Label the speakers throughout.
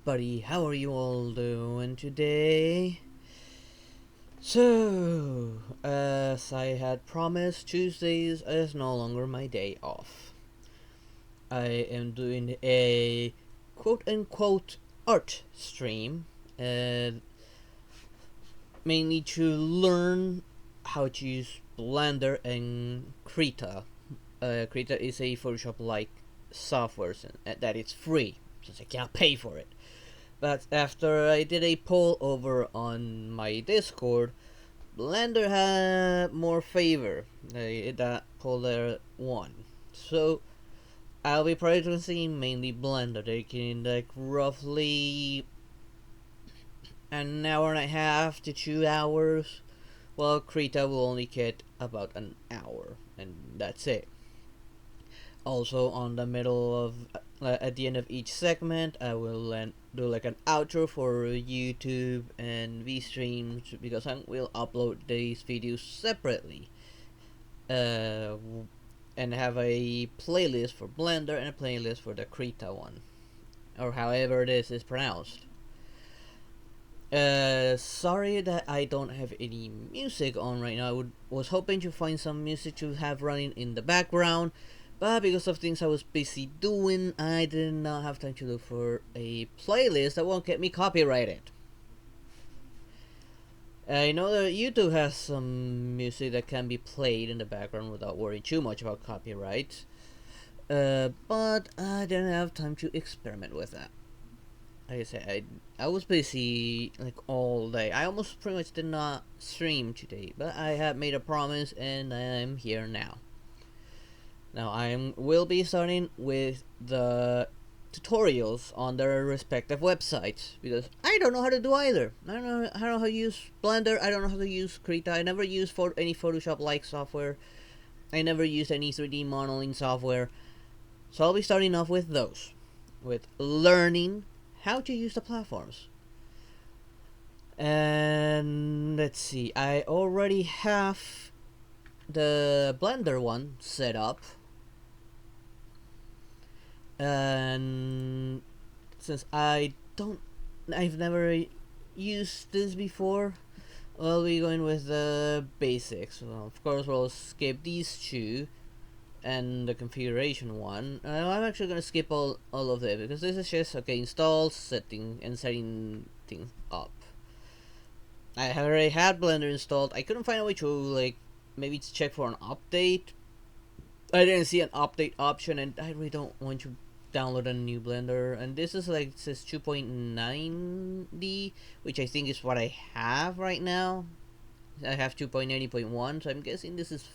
Speaker 1: everybody, how are you all doing today? So, as I had promised, Tuesdays is no longer my day off. I am doing a quote unquote art stream, uh, mainly to learn how to use Blender and Krita. Krita is a Photoshop like software that it's free, since I can't pay for it. But after I did a poll over on my Discord, Blender had more favor. That poll there won. So I'll be prioritizing mainly Blender, taking like roughly an hour and a half to 2 hours, while Krita will only get about an hour, and that's it. Also, on the middle of at the end of each segment, I will do like an outro for YouTube and V streams because I will upload these videos separately, uh, and have a playlist for Blender and a playlist for the Krita one, or however this is pronounced. Sorry that I don't have any music on right now. Was hoping to find some music to have running in the background, but because of things I was busy doing, I did not have time to look for a playlist that won't get me copyrighted. I know that YouTube has some music that can be played in the background without worrying too much about copyright, but I didn't have time to experiment with that. Like I said, I was busy like all day. I almost pretty much did not stream today, but I had made a promise and I'm here now. Now I will be starting with the tutorials on their respective websites because I don't know how to do either. I don't know how to use Blender. I don't know how to use Krita. I never used any Photoshop like software. I never used any 3D modeling software. So I'll be starting off with those, with learning how to use the platforms. And let's see, I already have the Blender one set up, and since I've never used this before, I'll be going with the basics. Well, of course, we'll skip these two and the configuration one. I'm actually gonna skip all of it because this is just okay. Install, setting things up. I already had Blender installed. I couldn't find a way to like maybe to check for an update. I didn't see an update option, and I really don't want to download a new Blender. And this is like it says 2.9D, which I think is what I have right now. I have 2.90.1, so I'm guessing this is.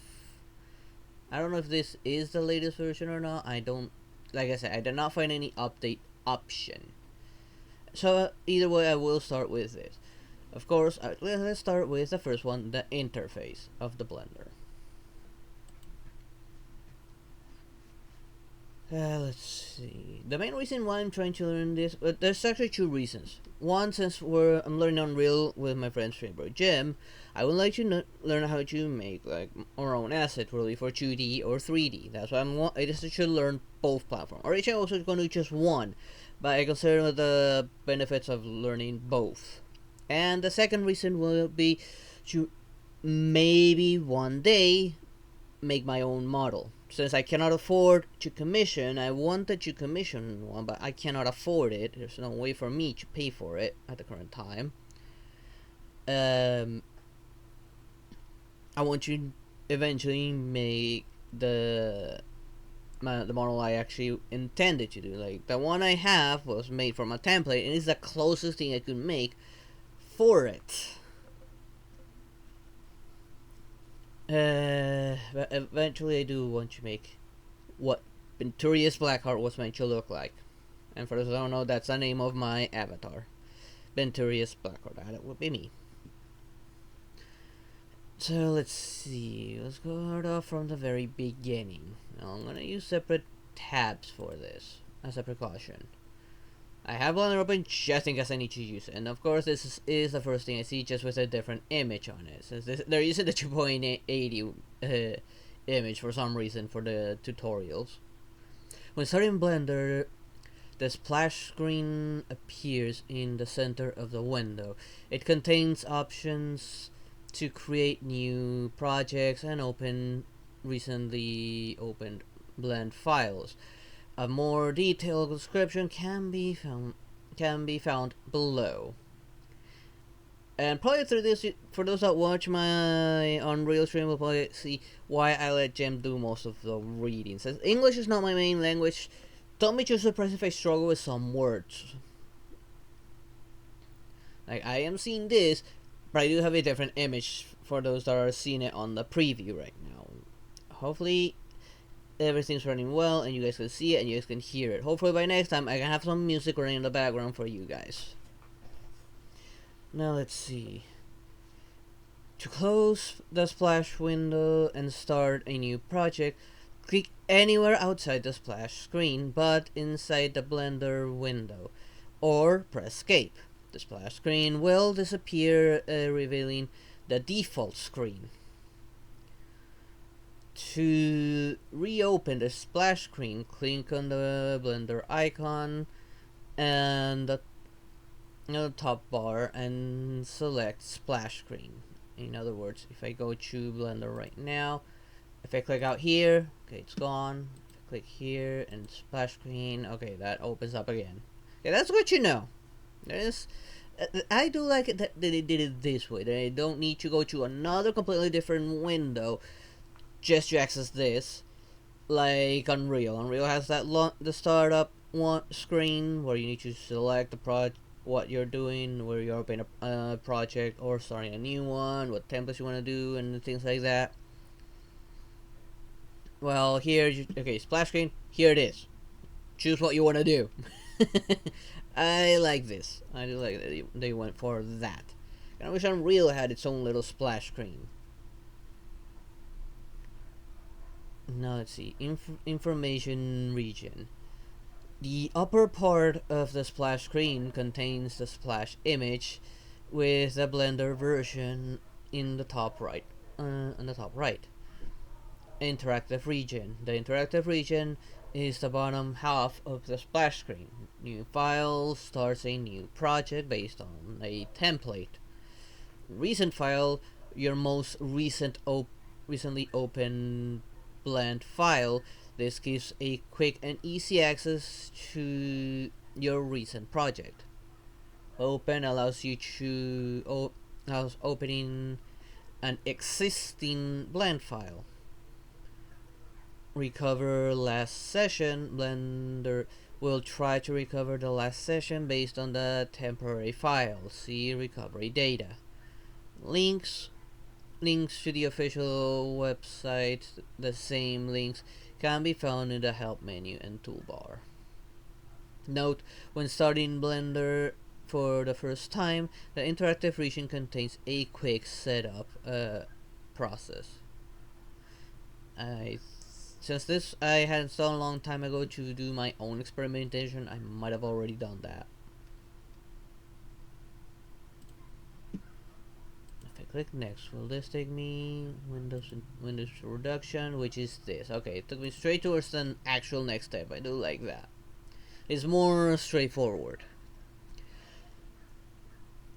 Speaker 1: I don't know if this is the latest version or not. I don't. Like I said, I did not find any update option. So either way, I will start with this. Of course, let's start with the first one, the interface of the Blender. Let's see. The main reason why I'm trying to learn this, there's actually two reasons. One, since I'm learning Unreal with my friend Streamboy Jim, I would like to learn how to make like our own asset really for 2D or 3D. That's why I just should learn both platforms. Originally, I was going to do just one, but I consider the benefits of learning both. And the second reason will be to maybe one day make my own model. Since I cannot afford to commission, I wanted to commission one, but I cannot afford it. There's no way for me to pay for it at the current time. I want to eventually make the model I actually intended to do. Like the one I have was made from a template, and it's the closest thing I could make for it. But eventually I do want to make what Venturious Blackheart was meant to look like. And for those who don't know, that's the name of my avatar. Venturious Blackheart. That would be me. So let's see. Let's go off from the very beginning. Now I'm gonna use separate tabs for this as a precaution. I have Blender open just in case I need to use it. And of course this is the first thing I see, just with a different image on it. Since they're using the 2.80 image for some reason for the tutorials. When starting Blender, The splash screen appears in the center of the window. It contains options to create new projects and open recently opened blend files. A more detailed description can be found below. And probably through this, for those that watch my Unreal stream, will probably see why I let Jem do most of the reading. Since English is not my main language, don't be too surprised if I struggle with some words. Like, I am seeing this, but I do have a different image for those that are seeing it on the preview right now. Hopefully, everything's running well and you guys can see it and you guys can hear it. Hopefully by next time I can have some music running in the background for you guys. Now let's see. To close the splash window and start a new project, click anywhere outside the splash screen but inside the Blender window, or press escape. The splash screen will disappear, revealing the default screen. To reopen the splash screen, click on the Blender icon and the top bar and select splash screen. In other words, if I go to Blender right now, if I click out here, okay, it's gone. If I click here and splash screen, okay, that opens up again. Okay, that's what you know. I do like it that they did it this way. They don't need to go to another completely different window just to access this, like Unreal. Unreal has that the startup screen where you need to select the what you're doing, where you're opening a project or starting a new one, what templates you want to do, and things like that. Well, here, okay, splash screen, here it is. Choose what you want to do. I like this. I do like that they went for that. And I wish Unreal had its own little splash screen. Now let's see, information region. The upper part of the splash screen contains the splash image with the Blender version in the top right. Interactive region. The interactive region is the bottom half of the splash screen. New file starts a new project based on a template. Recent file, your most recently opened blend file. This gives a quick and easy access to your recent project. Open allows you to allows opening an existing blend file. Recover last session. Blender will try to recover the last session based on the temporary file. See recovery data. Links to the official website, the same links can be found in the help menu and toolbar. Note, when starting Blender for the first time, the interactive region contains a quick setup process. Since this I had installed a long time ago to do my own experimentation, I might have already done that. Click next. Will this take me Windows introduction, which is this? Okay, it took me straight towards the actual next step. I do like that. It's more straightforward.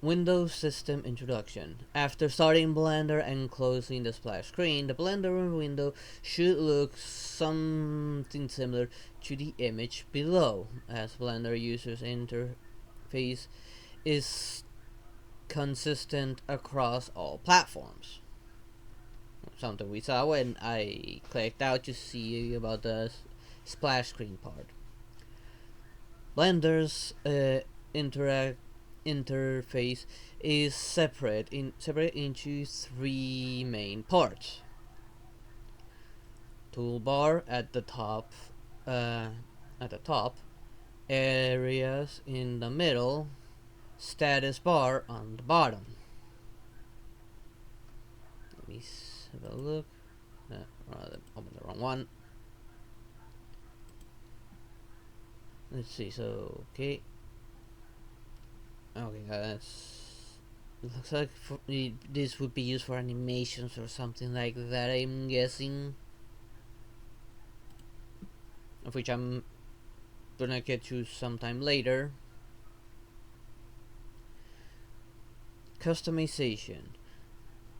Speaker 1: Windows System Introduction. After starting Blender and closing the splash screen, the Blender window should look something similar to the image below, as Blender user's interface is consistent across all platforms. Something we saw when I clicked out to see about the splash screen part. Blender's interface is separate into three main parts. Toolbar at the top, areas in the middle, status bar on the bottom. Let me have a look. Open the wrong one. Let's see. So okay, that's. It looks like this would be used for animations or something like that. I'm guessing. Of which I'm gonna get to sometime later. Customization.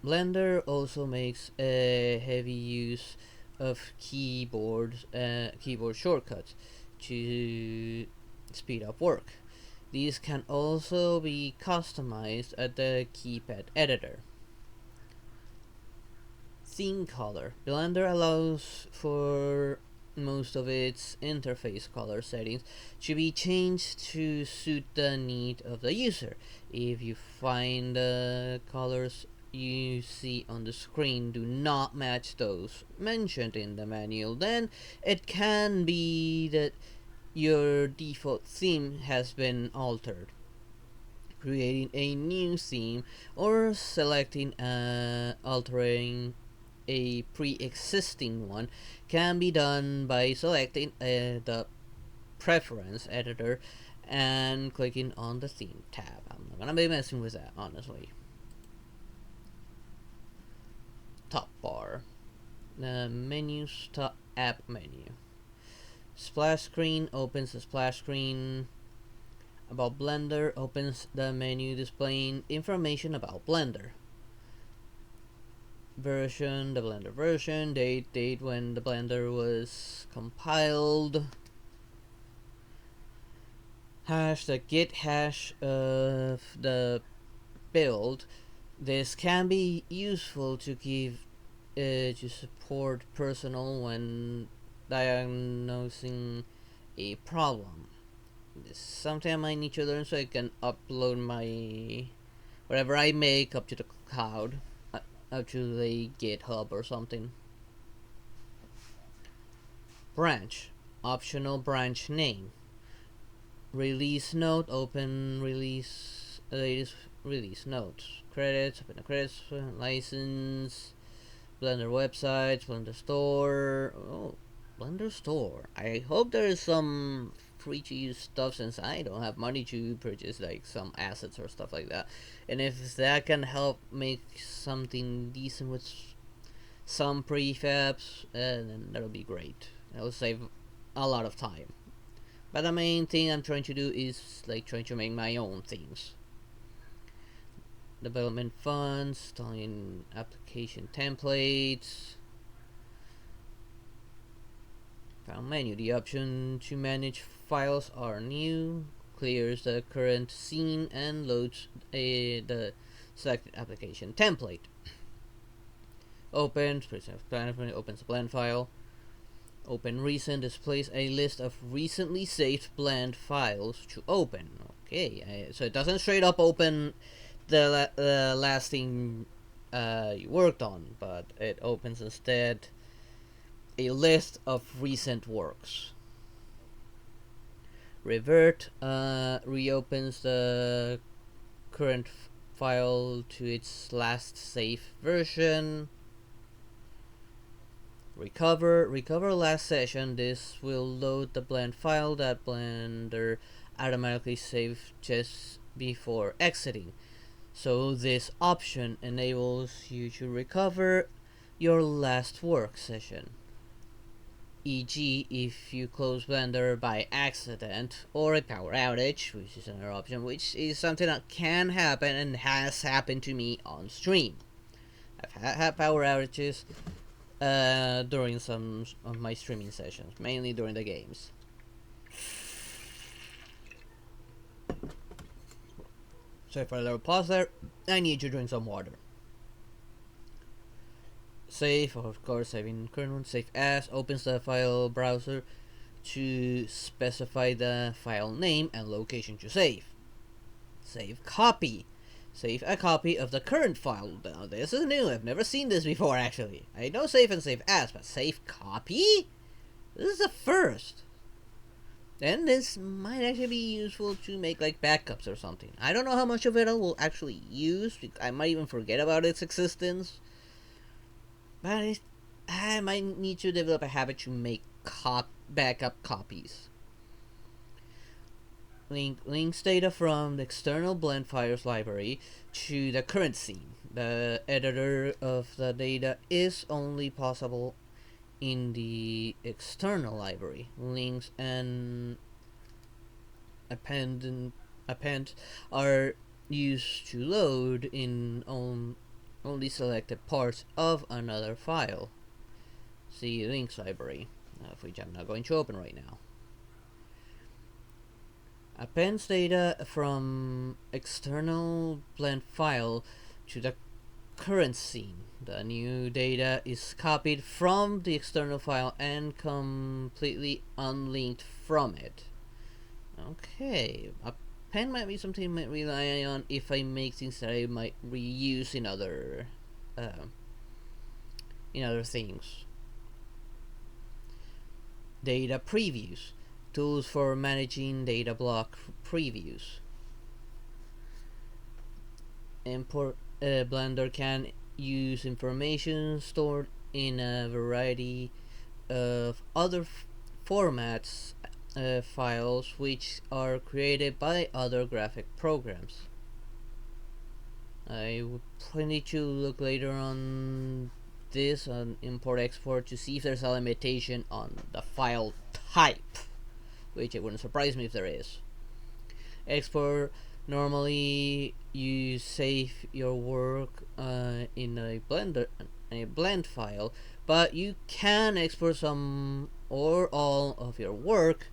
Speaker 1: Blender also makes a heavy use of keyboard shortcuts to speed up work. These can also be customized at the keypad editor. Theme color. Blender allows for most of its interface color settings to be changed to suit the need of the user. If you find the colors you see on the screen do not match those mentioned in the manual, then it can be that your default theme has been altered. Creating a new theme or altering a pre-existing one can be done by selecting the preference editor and clicking on the theme tab. I'm not gonna be messing with that, honestly. Top bar. The menus, top app menu. Splash screen opens the splash screen. About Blender opens the menu displaying information about Blender. Version, the Blender version, date when the Blender was compiled. Hash, the git hash of the build. This can be useful to give to support personnel when diagnosing a problem. This is something I might need to learn so I can upload my whatever I make up to the cloud, up to the GitHub or something. Branch, optional branch name. Release note, open release, latest release notes. Credits, open the credits, license, Blender websites, Blender store. Oh, Blender store. I hope there is some free to use stuff since I don't have money to purchase like some assets or stuff like that. And if that can help make something decent with some prefabs, then that'll be great. It'll save a lot of time. But the main thing I'm trying to do is like trying to make my own themes. Development funds, installing application templates. File menu. The option to manage files are new. Clears the current scene and loads the selected application template. Opens opens a blend file. Open recent displays a list of recently saved blend files to open. Okay, so it doesn't straight up open the last thing you worked on, but it opens instead a list of recent works. Revert reopens the current file to its last safe version. Recover last session. This will load the blend file that Blender automatically saved just before exiting. So this option enables you to recover your last work session, e.g. if you close Blender by accident or a power outage, which is another option, which is something that can happen and has happened to me on stream. I've had power outages during some of my streaming sessions, mainly during the games. So if I little pause there, I need to drink some water. Save, of course, saving current one. Save as opens the file browser to specify the file name and location to save. Save copy. Save a copy of the current file. Now this is new. I've never seen this before actually. I know save and save as, but save copy? This is the first. And this might actually be useful to make like backups or something. I don't know how much of it I will actually use. I might even forget about its existence. But I might need to develop a habit to make backup copies. Links data from the external blend files library to the current scene. The editor of the data is only possible in the external library. Links and append append are used to load in only selected parts of another file. See links library, which I'm not going to open right now. Appends data from external blend file to the current scene. The new data is copied from the external file and completely unlinked from it. Okay, append might be something I might rely on if I make things that I might reuse in other things. Data previews, tools for managing data block previews. Blender can use information stored in a variety of other formats, files which are created by other graphic programs. I would probably need to look later on this on import export to see if there's a limitation on the file type, which it wouldn't surprise me if there is. Export, normally you save your work in a blend file, but you can export some or all of your work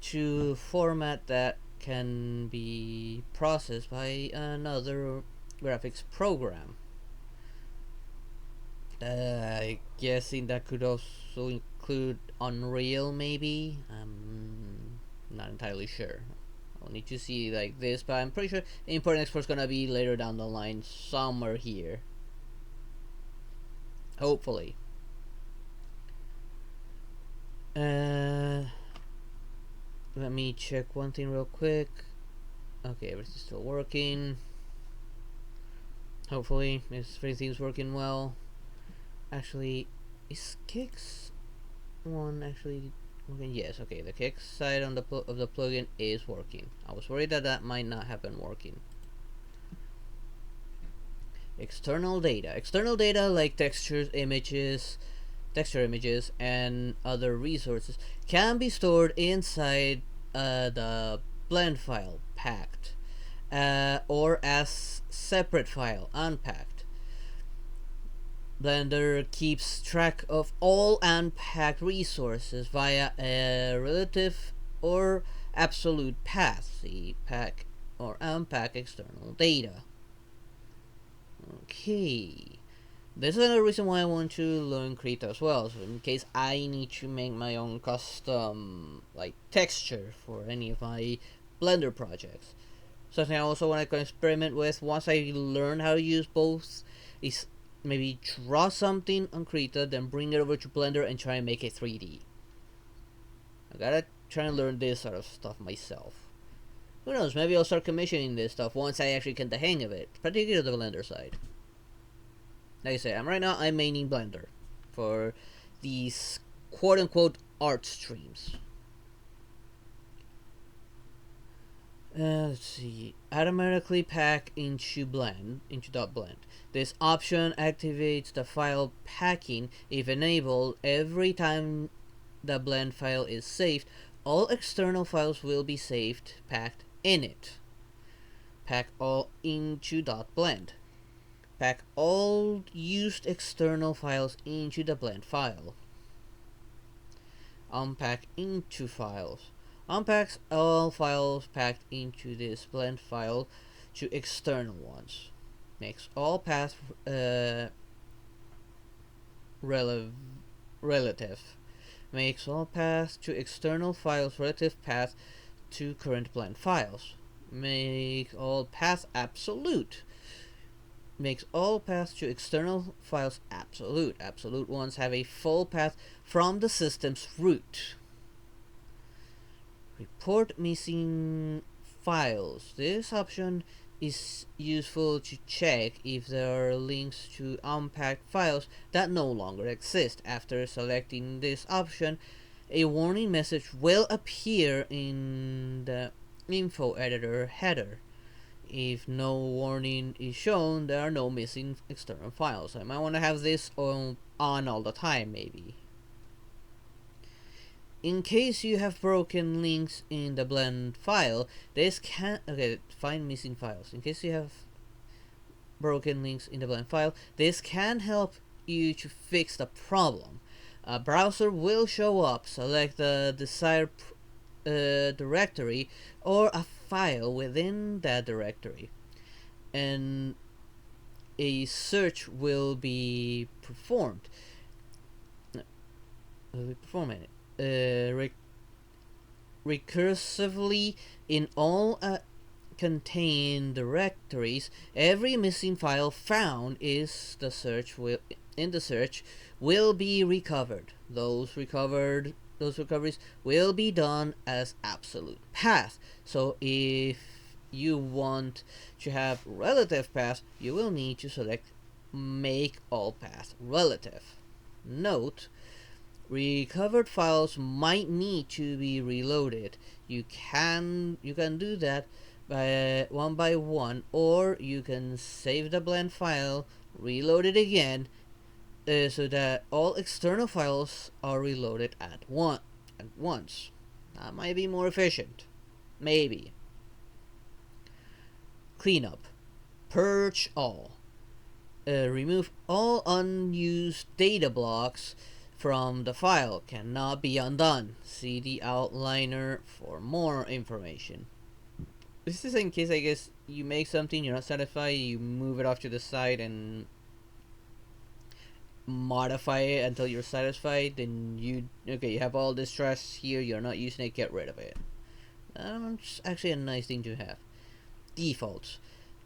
Speaker 1: to format that can be processed by another graphics program. I guessing that could also include Unreal, maybe. I'm not entirely sure. I'll need to see like this, but I'm pretty sure import and export is gonna be later down the line, somewhere here. Hopefully. Let me check one thing real quick. Okay, everything's still working. Hopefully, everything's working well. Actually, is Kicks one actually working? Yes, okay, the Kicks side on the of the plugin is working. I was worried that that might not have been working. External data like texture images, and other resources can be stored inside the blend file packed, or as separate file unpacked. Blender keeps track of all unpacked resources via a relative or absolute path. See pack or unpack external data. Okay. This is another reason why I want to learn Krita as well, so in case I need to make my own custom like texture for any of my Blender projects. Something I also want to experiment with once I learn how to use both is maybe draw something on Krita, then bring it over to Blender and try and make it 3D. I gotta try and learn this sort of stuff myself. Who knows, maybe I'll start commissioning this stuff once I actually get the hang of it, particularly the Blender side. Like I said, I'm maining Blender for these quote-unquote art streams. Let's see. Automatically pack into blend. This option activates the file packing if enabled. Every time the blend file is saved, all external files will be packed in it. Pack all into .blend. Pack all used external files into the blend file. Unpack into files. Unpacks all files packed into this blend file to external ones. Makes all paths relative. Makes all paths to external files relative path to current blend files. Make all paths absolute. Makes all paths to external files absolute. Absolute ones have a full path from the system's root. Report missing files. This option is useful to check if there are links to unpacked files that no longer exist. After selecting this option, a warning message will appear in the info editor header. If no warning is shown, there are no missing external files. I might want to have this on all the time, maybe. In case you have broken links in the blend file, this can find missing files. In case you have broken links in the blend file, this can help you to fix the problem. A browser will show up, select the desired directory or a file within that directory, and a search will be performed. Recursively in all contained directories. Every missing file found is the search will be recovered. Those recoveries will be done as absolute path. So if you want to have relative path, you will need to select make all path relative. Note, recovered files might need to be reloaded. You can do that by one, or you can save the blend file, reload it again, so that all external files are reloaded at once. That might be more efficient. Maybe. Cleanup. Purge all. Remove all unused data blocks from the file. Cannot be undone. See the outliner for more information. This is in case, I guess, you make something, you're not satisfied, you move it off to the side and modify it until you're satisfied, then you have all this trash here, you're not using it, get rid of it. It's actually a nice thing to have. Defaults.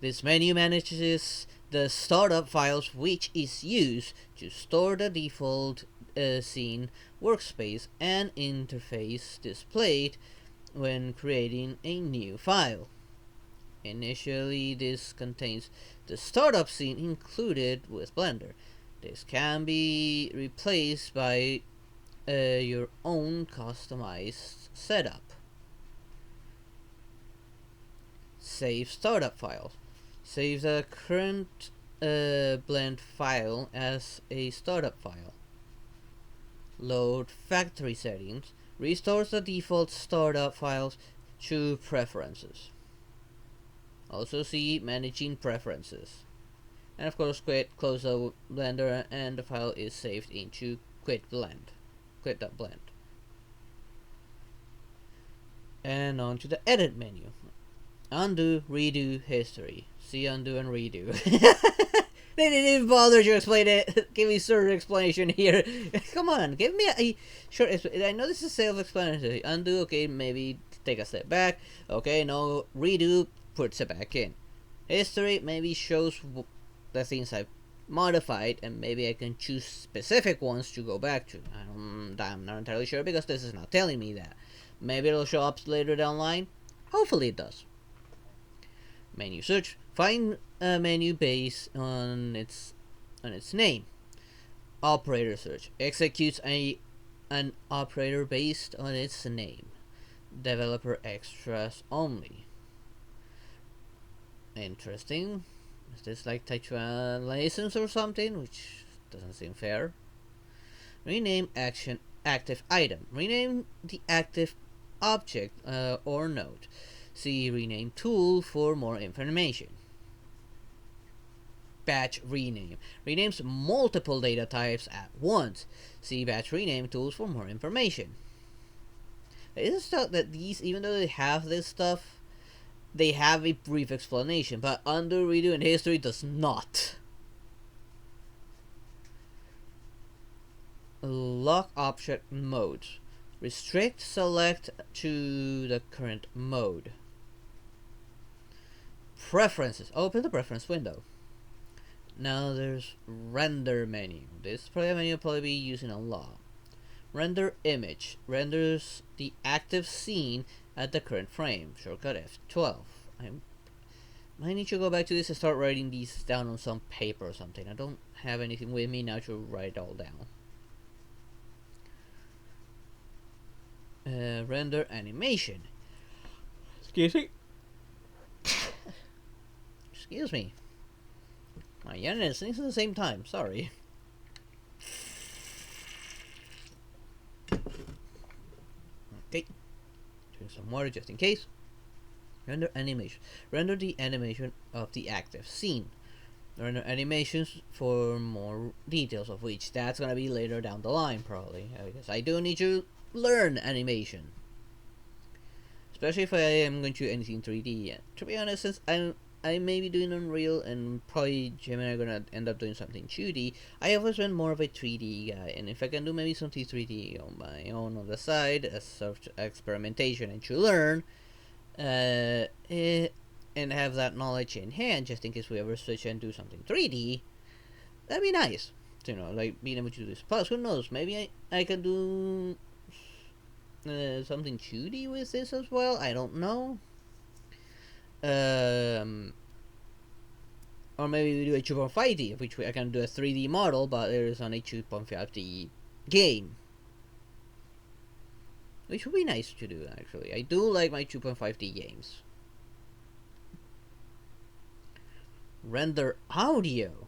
Speaker 1: This menu manages the startup files, which is used to store the default scene, workspace, and interface displayed when creating a new file. Initially, this contains the startup scene included with Blender. This can be replaced by your own customized setup. Save startup files. Save the current blend file as a startup file. Load factory settings. Restores the default startup files to preferences. Also see managing preferences. And of course close the Blender, and the file is saved into quit.blend. And on to the edit menu. Undo, redo, history. See undo and redo. They didn't even bother to explain it. Give me a certain explanation here. Come on, give me a short explanation. I know this is self-explanatory. Undo, okay, maybe take a step back. Okay, no, redo, puts it back in. History maybe shows the things I've modified, and maybe I can choose specific ones to go back to. I'm not entirely sure because this is not telling me that. Maybe it'll show up later down the line. Hopefully it does. Menu search. Find a menu based on its name. Operator search. Executes an operator based on its name. Developer extras only. Interesting. Is this like Taichuan license or something? Which doesn't seem fair. Rename active item. Rename the active object or node. See rename tool for more information. Batch rename. Renames multiple data types at once. See batch rename tools for more information. It is stuff that these, even though they have this stuff, they have a brief explanation, but undo, redo, and history does not. Lock object modes. Restrict select to the current mode. Preferences. Open the preference window. Now there's render menu. This menu will probably be using a lot. Render image. Renders the active scene at the current frame. Shortcut F12. I might need to go back to this and start writing these down on some paper or something. I don't have anything with me now to write it all down. Render animation. Excuse me. Excuse me. My yawning and sneezing at the same time. Sorry. Okay, drink some water just in case. Render animation. Render the animation of the active scene. Render animations for more details of which that's gonna be later down the line probably, because I do need to learn animation, especially if I am going to do anything 3D. To be honest, since I may be doing Unreal and probably Gemini are gonna end up doing something 2D, I always been more of a 3D guy, and if I can do maybe something 3D on my own on the side as sort of experimentation and to learn, and have that knowledge in hand just in case we ever switch and do something 3D, that'd be nice. Like being able to do this. Plus, who knows? Maybe I can do something 2D with this as well. I don't know. Or maybe we do a 2.5D, which I can do a 3D model, but it is on a 2.5D game. Which would be nice to do, actually. I do like my 2.5D games. Render audio.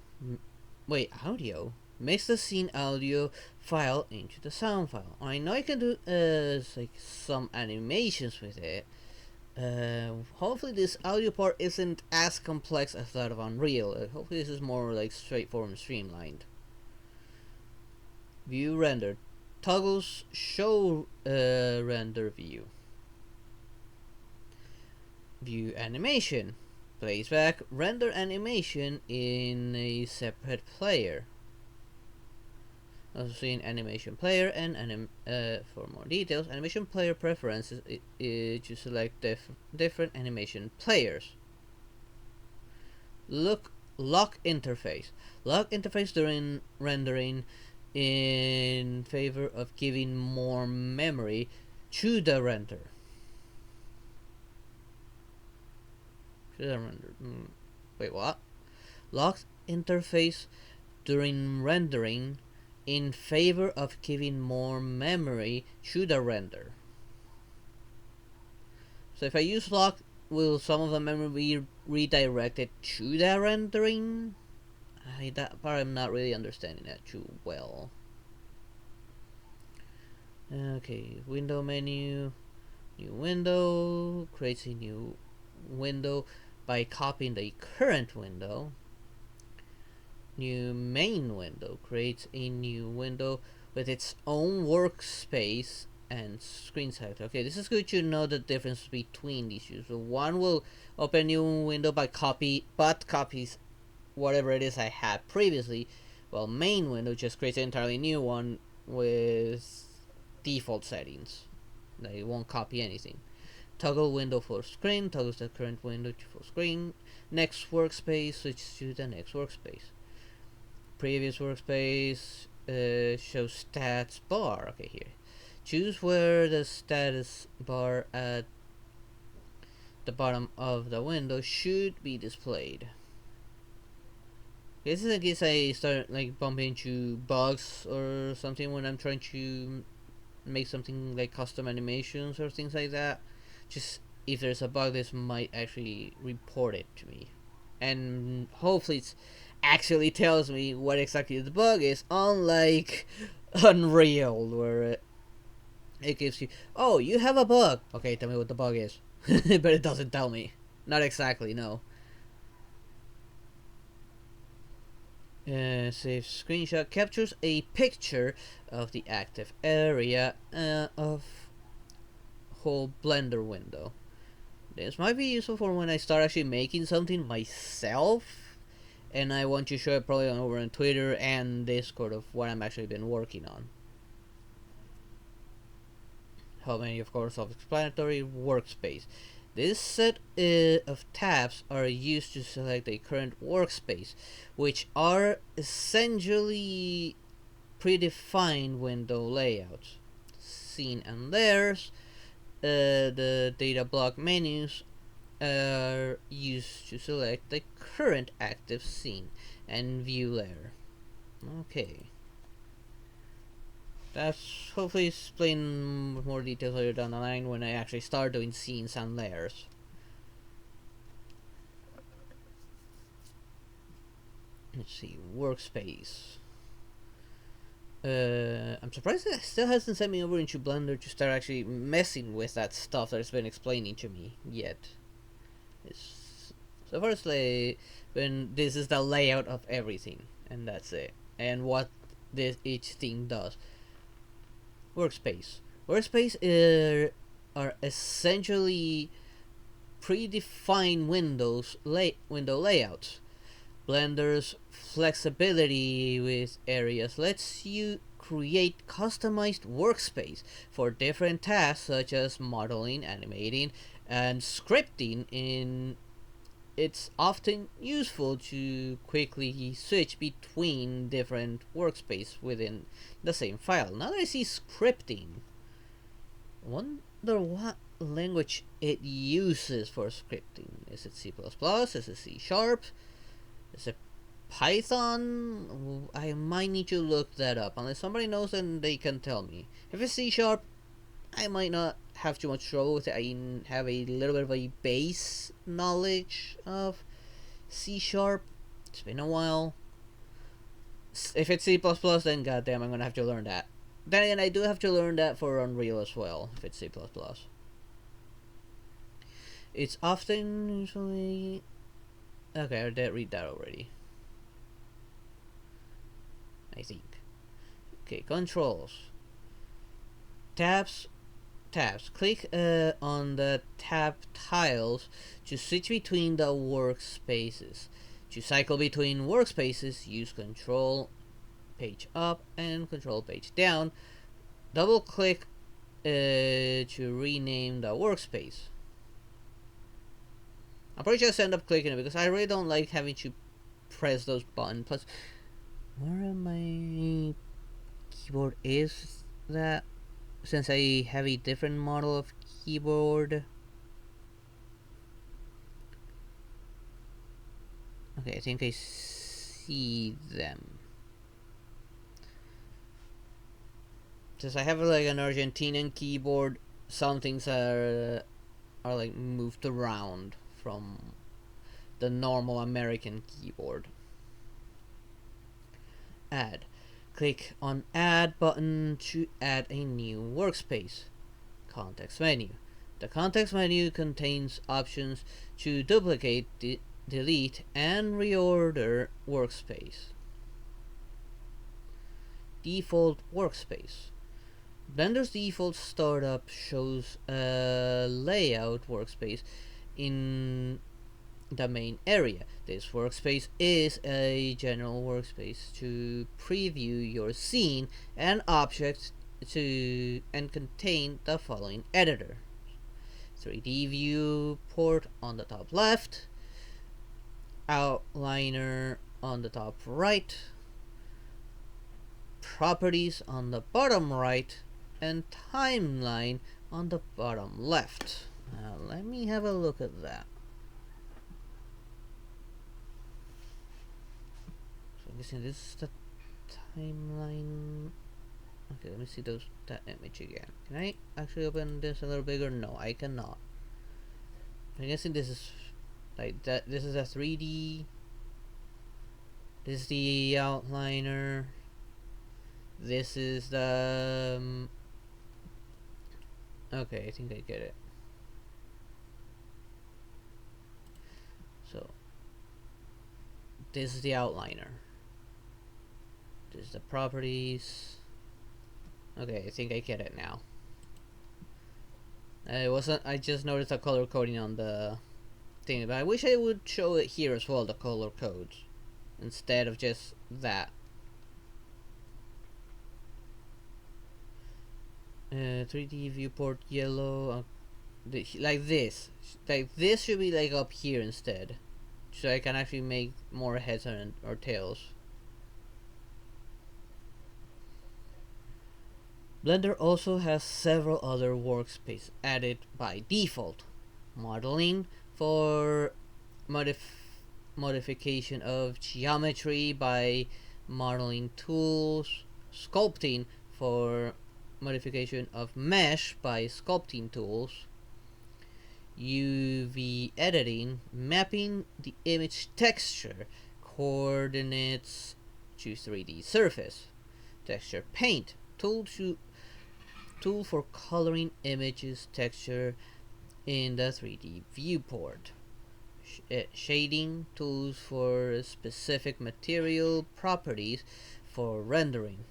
Speaker 1: Wait, audio? Mix the scene audio file into the sound file. I know I can do like some animations with it. Hopefully this audio part isn't as complex as that of Unreal. Hopefully this is more like straightforward and streamlined. View render. Toggles show render view. View animation. Plays back render animation in a separate player. Also see an animation player and for more details, animation player preferences to select different animation players. Lock interface. Lock interface during rendering in favor of giving more memory to the render. Wait, what? Lock interface during rendering in favor of giving more memory to the render. So if I use lock, will some of the memory be redirected to the rendering? That part I'm not really understanding that too well. Okay, window menu, new window, creates a new window by copying the current window. New main window creates a new window with its own workspace and screen size. Okay, this is good to know the difference between these two. So one will open a new window by copies whatever it is I had previously, while main window just creates an entirely new one with default settings. They won't copy anything. Toggle window full screen, toggles the current window to full screen. Next workspace, switch to the next workspace. Previous workspace shows stats bar. Okay, here. Choose where the status bar at the bottom of the window should be displayed. This is in case I start like bumping into bugs or something when I'm trying to make something like custom animations or things like that. Just if there's a bug, this might actually report it to me, and hopefully it's actually tells me what exactly the bug is, unlike Unreal where it gives you, oh, you have a bug. Okay, tell me what the bug is. But it doesn't tell me. Not exactly, no. Save screenshot captures a picture of the active area of whole Blender window. This might be useful for when I start actually making something myself, and I want to show it probably over on Twitter and Discord of what I'm actually been working on. How many, of course, self-explanatory. Workspace. This set of tabs are used to select a current workspace, which are essentially predefined window layouts. Scene and layers. The data block menus are used to select the current active scene and view layer. Okay. That's hopefully explain more details later down the line when I actually start doing scenes and layers. Let's see, workspace. I'm surprised it still hasn't sent me over into Blender to start actually messing with that stuff that it's been explaining to me yet. It's, so firstly, when this is the layout of everything, and that's it, and what this each thing does. Workspace. Workspace are essentially predefined window layouts. Blender's flexibility with areas lets you create customized workspace for different tasks such as modeling, animating, and scripting. In It's often useful to quickly switch between different workspace within the same file. Now that I see scripting, I wonder what language it uses for scripting. Is it C++? Is it C Sharp? Is it Python? I might need to look that up. Unless somebody knows, then they can tell me. If it's C Sharp, I might not have too much trouble with it. I have a little bit of a base knowledge of C Sharp. It's been a while. If it's C++, then goddamn, I'm gonna have to learn that. Then again, I do have to learn that for Unreal as well, if it's C++. It's often usually... Okay, I did read that already. I think. Okay, controls. Tabs. Click on the tab tiles to switch between the workspaces. To cycle between workspaces, use Control Page Up and Control Page Down. Double click to rename the workspace. I'm probably just end up clicking it because I really don't like having to press those buttons. Plus, where my keyboard is that? Since I have a different model of keyboard. Okay, I think I see them. Since I have like an Argentinian keyboard, some things are like moved around from the normal American keyboard. Add. Click on Add button to add a new workspace. Context menu. The context menu contains options to duplicate, delete, and reorder workspace. Default workspace. Blender's default startup shows a layout workspace in the main area. This workspace is a general workspace to preview your scene and objects and contain the following editor: 3D viewport on the top left, outliner on the top right, properties on the bottom right, and timeline on the bottom left. Now let me have a look at that. I'm guessing this is the timeline. Okay, let me see that image again. Can I actually open this a little bigger? No, I cannot. I'm guessing this is like that. This is a 3D. This is the outliner. This is the. Okay, I think I get it. So this is the outliner. This is the properties. Okay, I think I get it now. It wasn't. I just noticed a color coding on the thing, but I wish I would show it here as well, the color codes, instead of just that. 3D viewport yellow, like this. Like this should be like up here instead, so I can actually make more heads or tails. Blender also has several other workspaces added by default. Modeling for modification of geometry by modeling tools. Sculpting for modification of mesh by sculpting tools. UV editing, mapping the image texture coordinates to 3D surface. Texture paint, tool for coloring images texture in the 3D viewport. Shading, tools for specific material properties for rendering.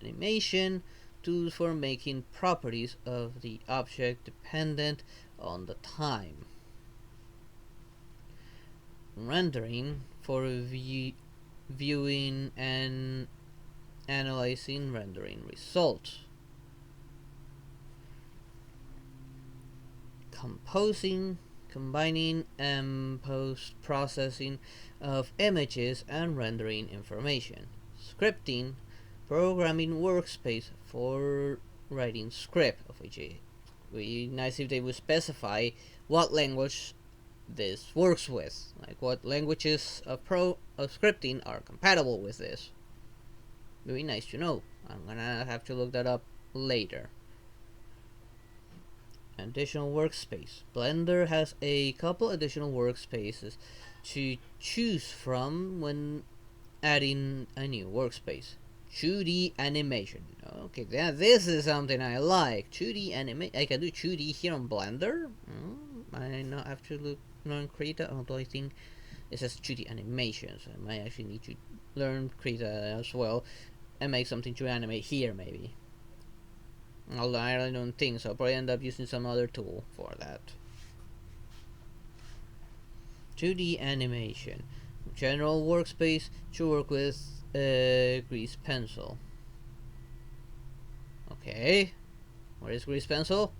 Speaker 1: Animation, tools for making properties of the object dependent on the time. Rendering, for viewing and analyzing rendering results. Composing, combining and post-processing of images and rendering information. Scripting, programming workspace for writing script, of which it would be nice if they would specify what language this works with, like what languages of scripting are compatible with this. Very nice to know. I'm gonna have to look that up later. Additional workspace. Blender has a couple additional workspaces to choose from when adding a new workspace. 2D animation. Okay, this is something I like. 2D animation. I can do 2D here on Blender. I not have to learn Krita, although I think it says 2D animation, so I might actually need to learn Krita as well and make something to animate here, maybe. Although I really don't think so. I'll probably end up using some other tool for that. 2D animation. General workspace to work with grease pencil. Okay. Where is grease pencil?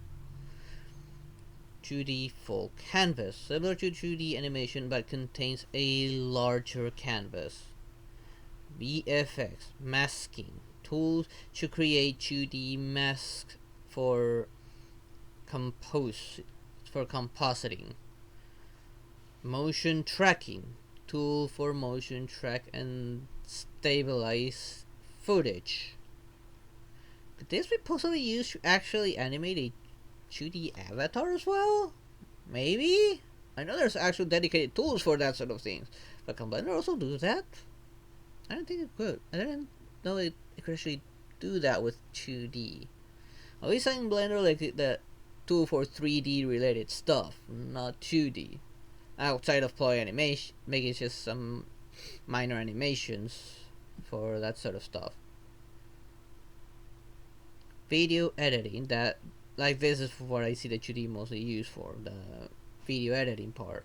Speaker 1: 2D full canvas. Similar to 2D animation but contains a larger canvas. VFX. Masking. Tools to create 2D masks for compositing. Motion tracking, tool for motion track and stabilize footage. Could this be possibly used to actually animate a 2D avatar as well? Maybe? I know there's actual dedicated tools for that sort of things, but can Blender also do that? I don't think it could. I didn't know it could actually do that with 2D. At least in Blender, like the tool for 3D related stuff, not 2D. Outside of ploy animation, making just some minor animations for that sort of stuff. Video editing, that like this is what I see the 2D mostly used for, the video editing part.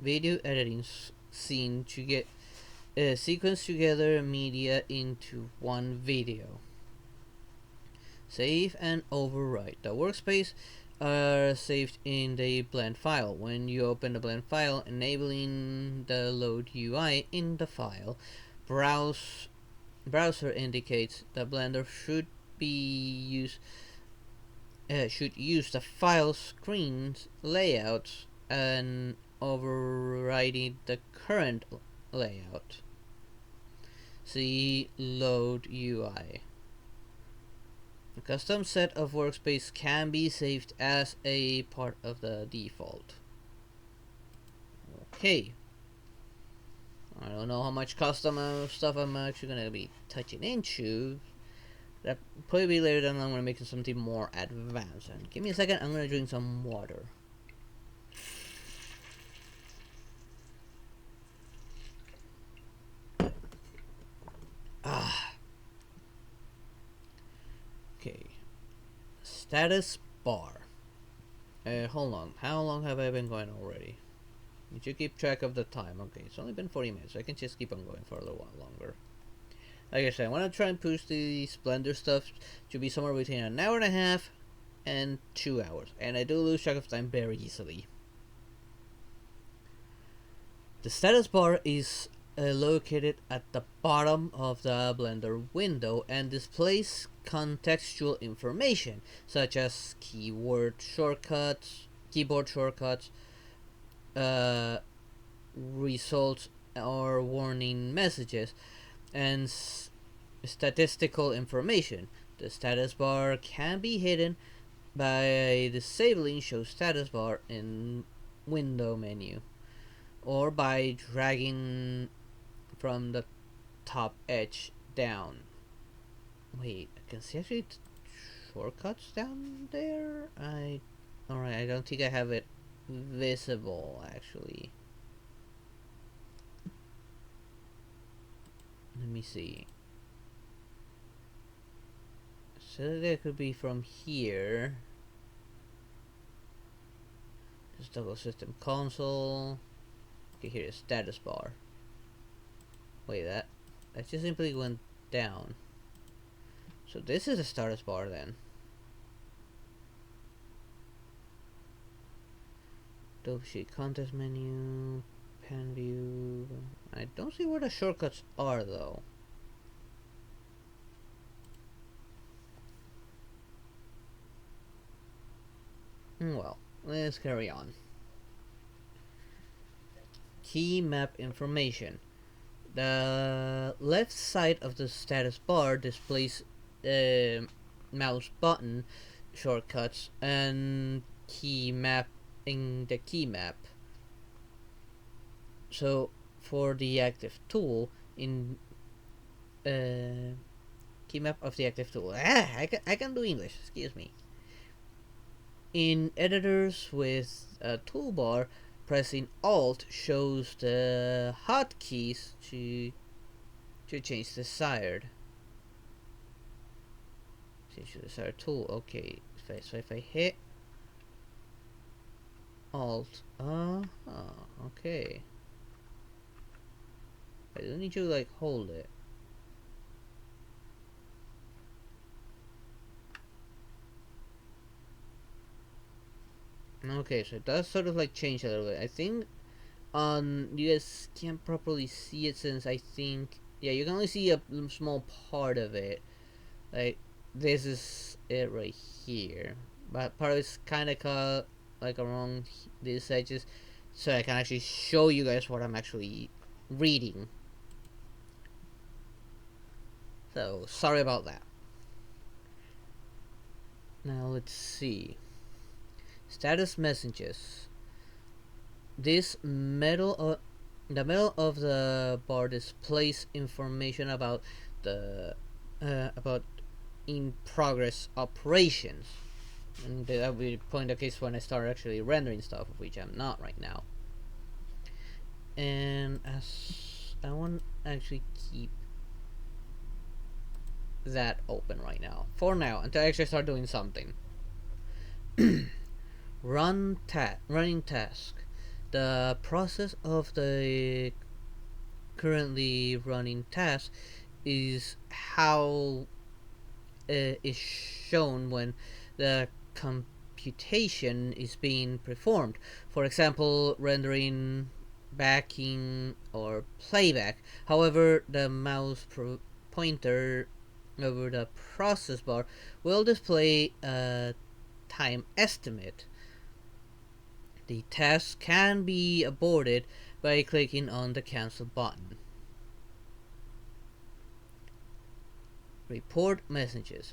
Speaker 1: Video editing scene to get sequence together media into one video. Save and overwrite. The workspace are saved in the blend file. When you open the blend file, enabling the load UI in the file, browser indicates that Blender should use the file screen's layout and overriding the current layout. See load UI. A custom set of workspace can be saved as a part of the default. Okay. I don't know how much custom stuff I'm actually going to be touching into. That probably later down I'm going to make something more advanced. And give me a second, I'm going to drink some water. Okay. Status bar. Hold on. How long have I been going already? Did you keep track of the time? Okay, it's only been 40 minutes. So I can just keep on going for a little while longer. Like I said, I want to try and push the Blender stuff to be somewhere between an hour and a half and 2 hours. And I do lose track of time very easily. The status bar is located at the bottom of the Blender window and displays contextual information such as keyboard shortcuts, results or warning messages, and statistical information. The status bar can be hidden by disabling show status bar in window menu or by dragging from the top edge down. Wait, I can see actually shortcuts down there? Alright, I don't think I have it visible actually. Let me see. So that could be from here. Just toggle system console. Okay, here is status bar. Wait, that just simply went down. So this is a status bar then. Dope sheet contest menu, pan view. I don't see where the shortcuts are though. Well, let's carry on. Key map information. The left side of the status bar displays mouse button shortcuts and key map in the key map. So for the active tool in key map of the active tool. I can do English. Excuse me. In editors with a toolbar, pressing Alt shows the hotkeys to change desired. Change the desired tool. Okay, so if I hit Alt, okay. I don't need to like hold it. Okay, so it does sort of like change a little bit. I think you guys can't properly see it since I think, yeah, you can only see a small part of it. Like this is it right here, but part of it's kind of cut like around these edges, so I can actually show you guys what I'm actually reading. So sorry about that. Now let's see. Status messages. This the middle of the bar displays information about the about in progress operations, and that will be point the case when I start actually rendering stuff, which I'm not right now. And as I want to actually keep that open right now for now until I actually start doing something. Running task. The process of the currently running task is how is shown when the computation is being performed. For example, rendering, backing, or playback. However, the mouse pointer over the process bar will display a time estimate. The task can be aborted by clicking on the cancel button. Report messages.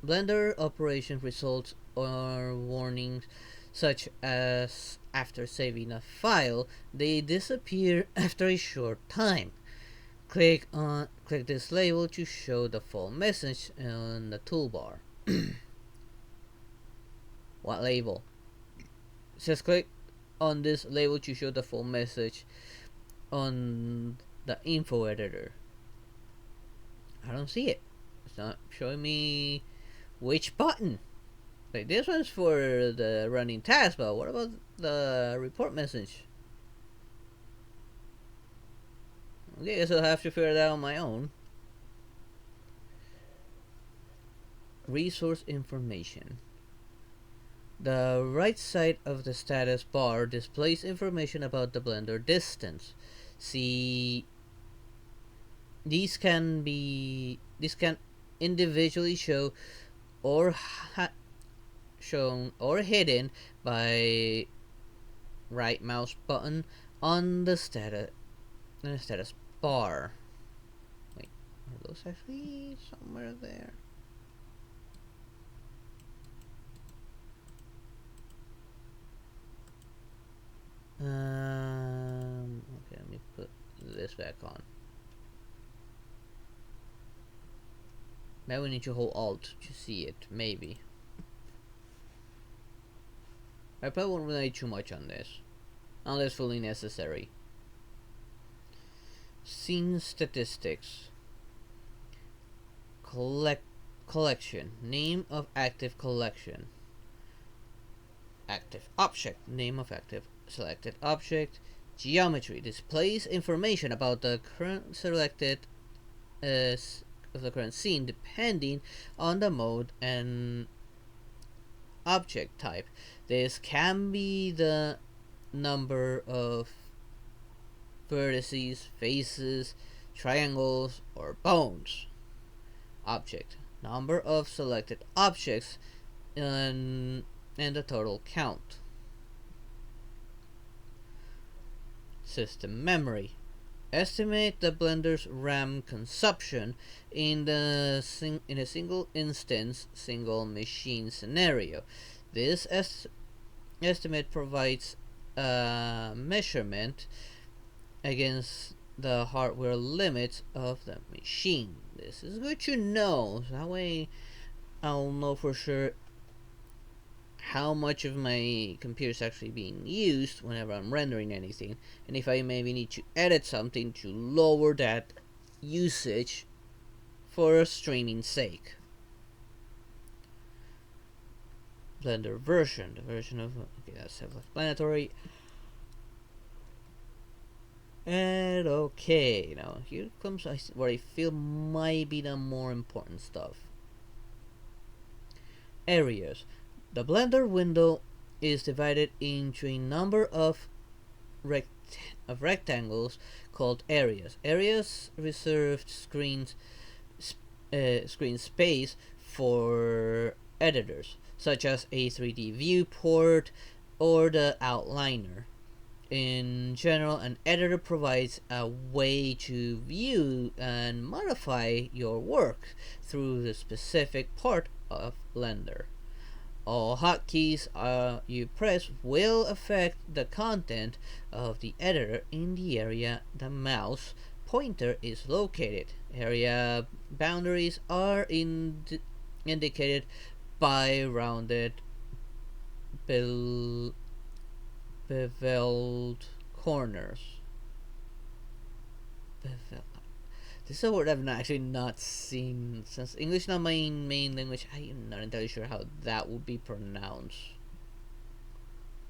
Speaker 1: Blender operation results or warnings such as after saving a file, they disappear after a short time. Click this label to show the full message on the toolbar. What label? It says click on this label to show the full message on the info editor. I don't see it. It's not showing me which button. Like this one's for the running task, but what about the report message? Okay, I guess I'll have to figure that out on my own. Resource information. The right side of the status bar displays information about the Blender distance. See, these can individually show or shown or hidden by right mouse button on the status bar. Wait, are those actually somewhere there? Okay, let me put this back on. Maybe we need to hold Alt to see it, maybe. I probably won't rely too much on this, unless fully necessary. Scene statistics. Collection. Name of active collection. Active object. Name of active selected object. Geometry displays information about the current selected of the current scene depending on the mode and object type. This can be the number of vertices, faces, triangles, or bones. Object. Number of selected objects and the total count. System memory. Estimate the Blender's RAM consumption in a single instance, single machine scenario. This estimate provides a measurement against the hardware limits of the machine. This is good to know, so that way I'll know for sure how much of my computer is actually being used whenever I'm rendering anything, and if I maybe need to edit something to lower that usage for streaming sake. Blender version, the version of, okay, that's self-explanatory. And okay, now here comes what I feel might be the more important stuff. Areas. The Blender window is divided into a number of rectangles called areas. Areas reserved screen space for editors, such as a 3D viewport or the outliner. In general, an editor provides a way to view and modify your work through the specific part of Blender. All hotkeys you press will affect the content of the editor in the area the mouse pointer is located. Area boundaries are indicated by rounded beveled corners. This is a word I've actually not seen, since English is not my main language. I'm not entirely sure how that would be pronounced,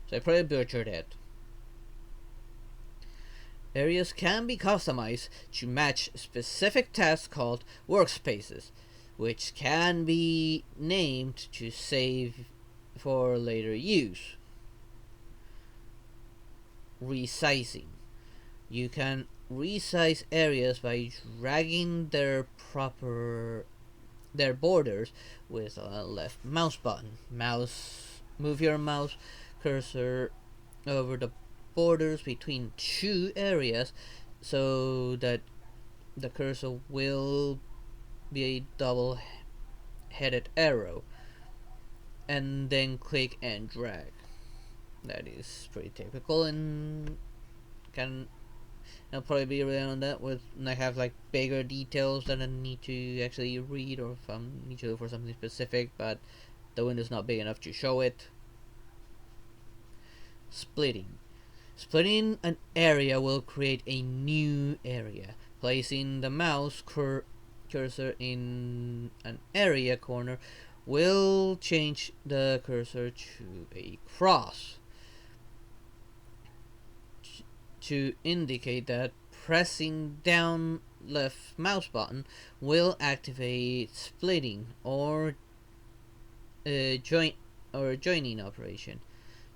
Speaker 1: so I probably butchered it. Areas can be customized to match specific tasks called workspaces, which can be named to save for later use. Resizing. You can resize areas by dragging their borders with a left mouse button. Move your mouse cursor over the borders between two areas so that the cursor will be a double-headed arrow, and then click and drag. That is pretty typical and I'll probably be around on that when I have like bigger details that I need to actually read, or if I need to look for something specific, but the window's not big enough to show it. Splitting. Splitting an area will create a new area. Placing the mouse cursor in an area corner will change the cursor to a cross to indicate that pressing down left mouse button will activate splitting or joining operation.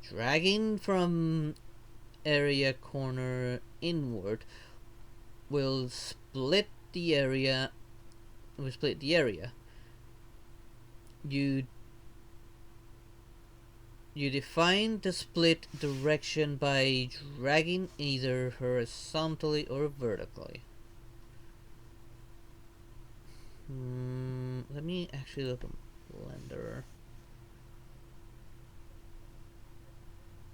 Speaker 1: Dragging from area corner inward will split the area. You define the split direction by dragging either horizontally or vertically. Let me actually look at Blender.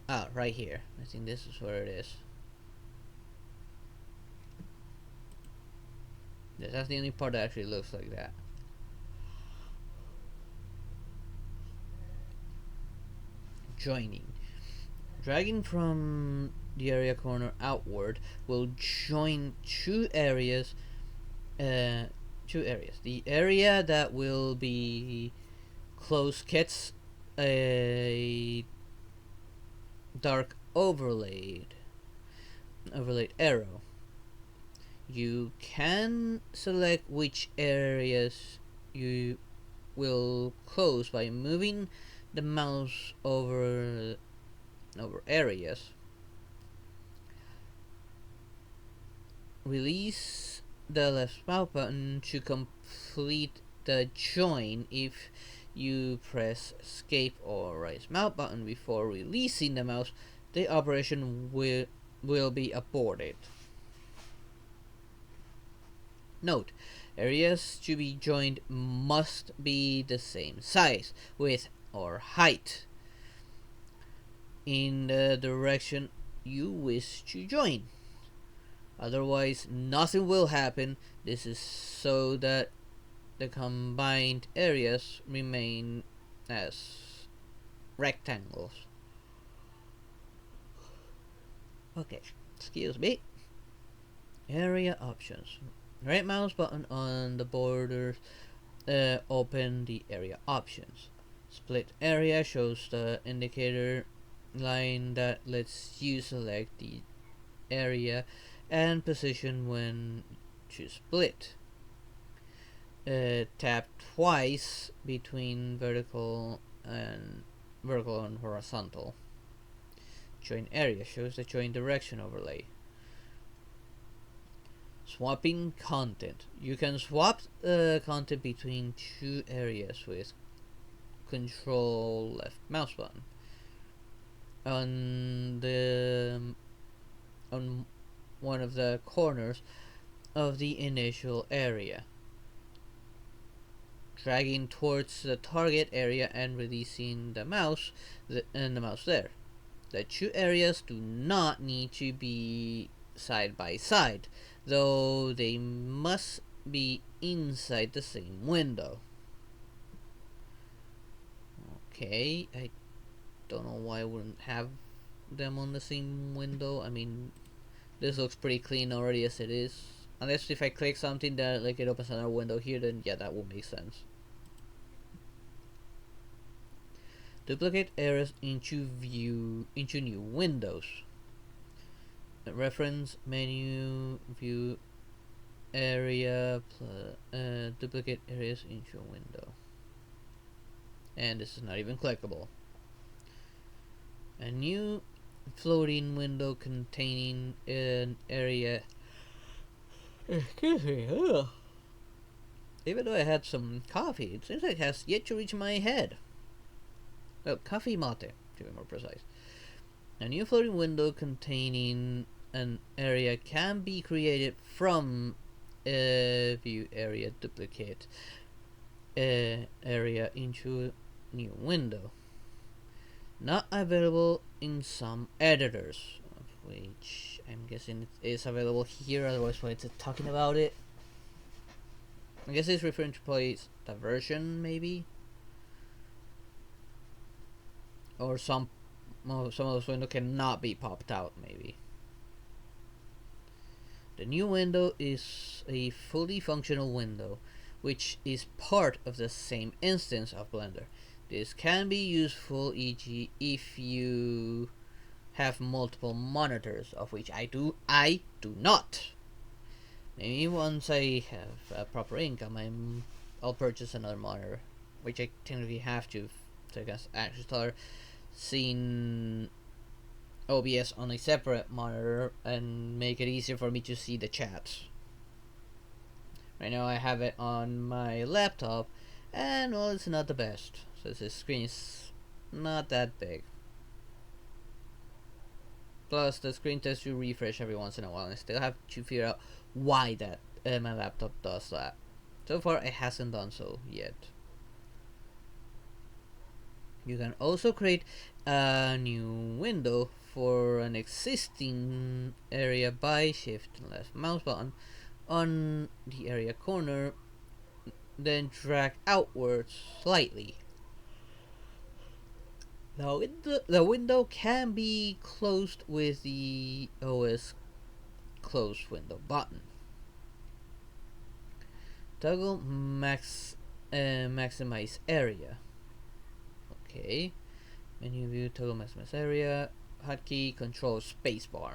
Speaker 1: Ah, right here. I think this is where it is. That's the only part that actually looks like that. joining. Dragging from the area corner outward will join two areas. The area that will be closed gets a dark overlaid arrow. You can select which areas you will close by moving the mouse over areas. Release the left mouse button to complete the join. If you press escape or right mouse button before releasing the mouse, the operation will be aborted. Note, areas to be joined must be the same size, width, or height in the direction you wish to join. Otherwise, nothing will happen. This is so that the combined areas remain as rectangles. Okay, excuse me. Area options. Right mouse button on the borders, open the area options. Split area shows the indicator line that lets you select the area and position when to split. Tap twice between vertical and horizontal. Join area shows the join direction overlay. Swapping content. You can swap content between two areas with control left mouse button. On one of the corners of the initial area, dragging towards the target area and releasing the mouse and the mouse there. The two areas do not need to be side by side, though they must be inside the same window. Okay, I don't know why I wouldn't have them on the same window. I mean, this looks pretty clean already as it is. Unless if I click something that like it opens another window here, then yeah, that will make sense. Duplicate areas into new windows. Reference menu, view area, duplicate areas into a window. And this is not even clickable. A new floating window containing an area. Excuse me. Ugh. Even though I had some coffee, it seems like it has yet to reach my head. Well, coffee mate, to be more precise. A new floating window containing an area can be created from a view area, duplicate area into a new window. Not available in some editors, which I'm guessing it is available here, otherwise why it's talking about it. I guess it's referring to probably the version, maybe? Or some of those windows cannot be popped out, maybe. The new window is a fully functional window, which is part of the same instance of Blender. This can be useful, e.g. if you have multiple monitors, of which I do not. Maybe once I have a proper income, I'll purchase another monitor, which I technically have to, so I can actually start seeing OBS on a separate monitor and make it easier for me to see the chat. Right now I have it on my laptop, and well, it's not the best. So the screen is not that big. Plus, the screen tends to refresh every once in a while, and I still have to figure out why that my laptop does that. So far, it hasn't done so yet. You can also create a new window for an existing area by shifting left mouse button on the area corner, then drag outwards slightly. The window can be closed with the OS close window button. Toggle maximize area. Okay. Menu view, toggle maximize area. Hotkey control spacebar.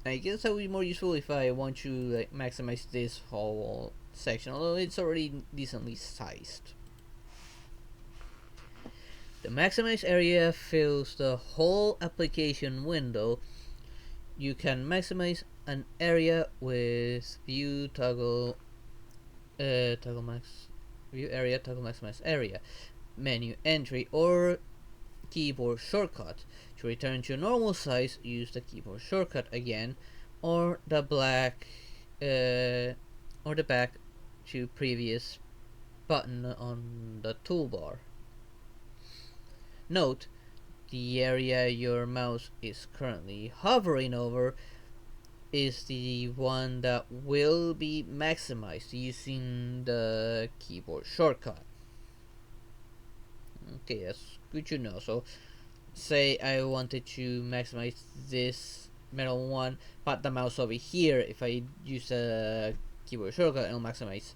Speaker 1: I guess that would be more useful if I want to like maximize this whole section, although it's already decently sized. The maximize area fills the whole application window. You can maximize an area with view toggle max view area toggle maximize area menu entry or keyboard shortcut. To return to normal size, use the keyboard shortcut again, or the back to previous button on the toolbar. Note, the area your mouse is currently hovering over is the one that will be maximized using the keyboard shortcut. Okay, that's good to know. So, say I wanted to maximize this metal one, but the mouse over here, if I use a keyboard shortcut, it'll maximize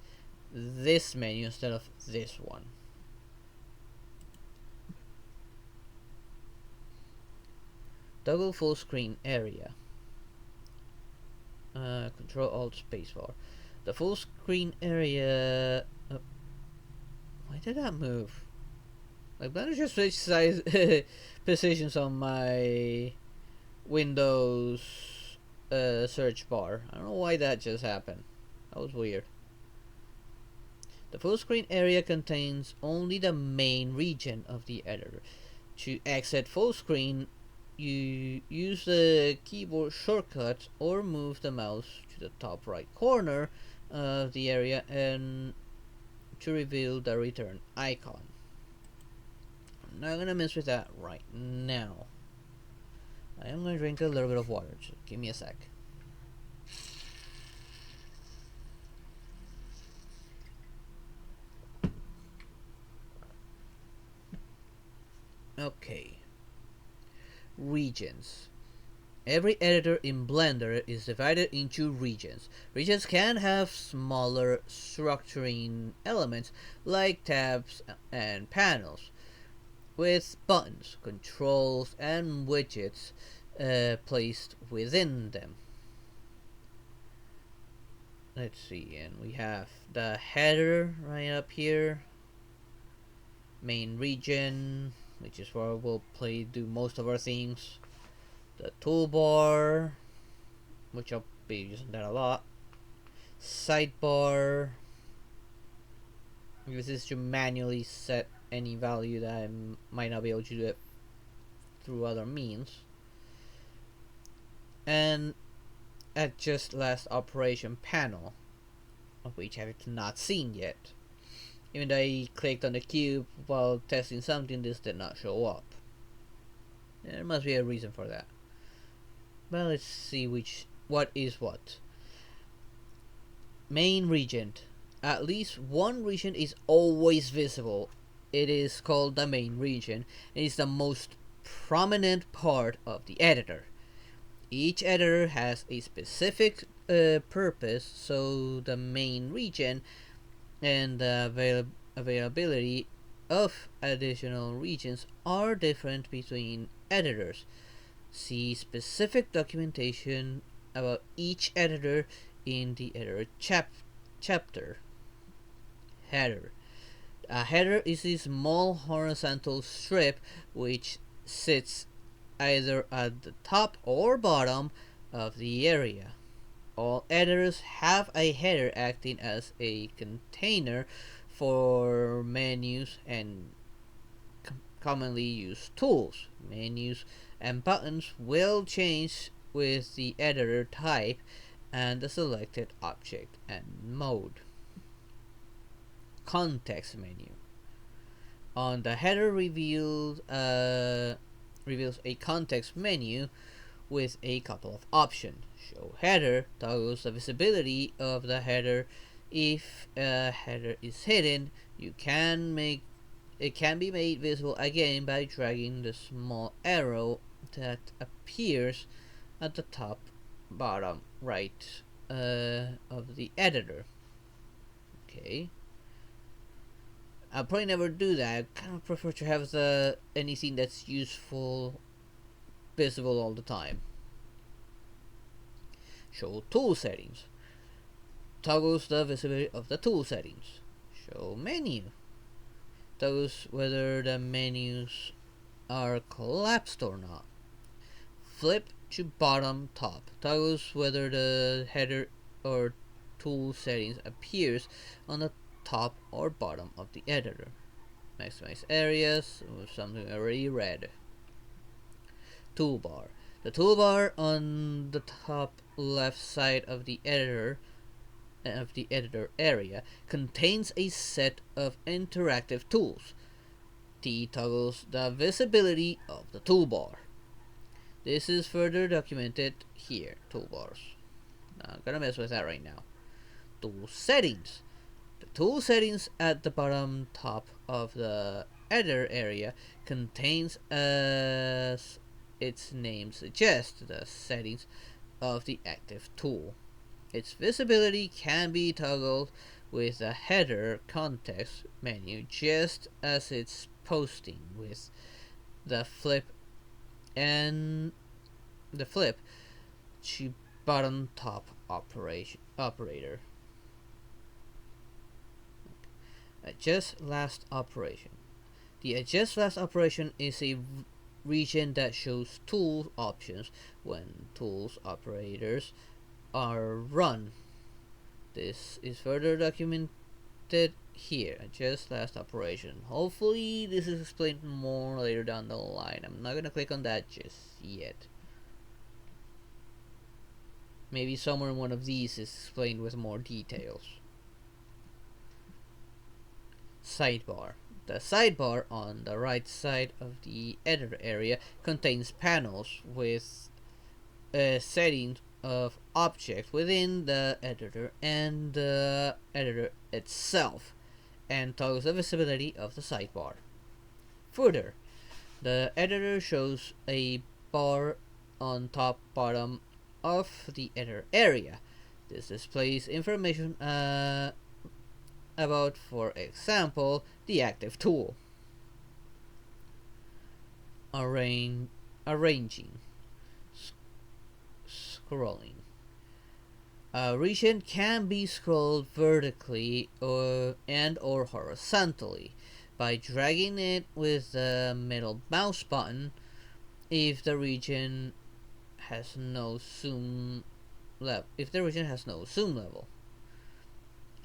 Speaker 1: this menu instead of this one. Toggle full screen area. Control Alt Spacebar. The full screen area. Why did that move? Like, Blender just switched size positions on my Windows search bar. I don't know why that just happened. That was weird. The full screen area contains only the main region of the editor. To exit full screen, you use the keyboard shortcut or move the mouse to the top right corner of the area and to reveal the return icon. I'm not gonna mess with that right now. I am gonna drink a little bit of water, so give me a sec. Okay. Regions. Every editor in Blender is divided into regions. Regions can have smaller structuring elements like tabs and panels, with buttons, controls, and widgets placed within them. Let's see, and we have the header right up here, main region, which is where we'll do most of our things, the toolbar, which I'll be using that a lot, sidebar, this is to manually set any value that I might not be able to do it through other means, and adjust last operation panel, of which I have not seen yet. Even though I clicked on the cube while testing something, this did not show up. There must be a reason for that. But let's see what is what. Main region. At least one region is always visible. It is called the main region. It is the most prominent part of the editor. Each editor has a specific purpose, so the main region and the availability of additional regions are different between editors. See specific documentation about each editor in the editor chapter. Header. A header is a small horizontal strip which sits either at the top or bottom of the area. All editors have a header acting as a container for menus and commonly used tools. Menus and buttons will change with the editor type and the selected object and mode. Context menu. On the header reveals a context menu with a couple of options. Show header toggles the visibility of the header. If a header is hidden, you can make It can be made visible again by dragging the small arrow that appears at the top bottom right of the editor. Okay. I'll probably never do that. I kind of prefer to have anything that's useful visible all the time. Show tool settings. Toggles the visibility of the tool settings. Show menu. Toggles whether the menus are collapsed or not. Flip to bottom top. Toggles whether the header or tool settings appears on the top or bottom of the editor. Maximize areas with something already read. Toolbar. The toolbar on the top left side of the editor area contains a set of interactive tools. T toggles the visibility of the toolbar. This is further documented here. Toolbars. Not gonna mess with that right now. Tool settings. The tool settings at the bottom top of the editor area contains, as its name suggests, the settings of the active tool. Its visibility can be toggled with the header context menu, just as it's posting with the flip to bottom top operator. Adjust last operation. The adjust last operation is a region that shows tool options when tools operators are run. This is further documented here. Adjust last operation. Hopefully this is explained more later down the line. I'm not gonna click on that just yet. Maybe somewhere in one of these is explained with more details. Sidebar. The sidebar on the right side of the editor area contains panels with settings of objects within the editor and the editor itself, and toggles the visibility of the sidebar. Further, the editor shows a bar on top bottom of the editor area. This displays information about, for example, the active tool. Arranging. Scrolling. A region can be scrolled vertically or horizontally by dragging it with the middle mouse button if the region has no zoom level.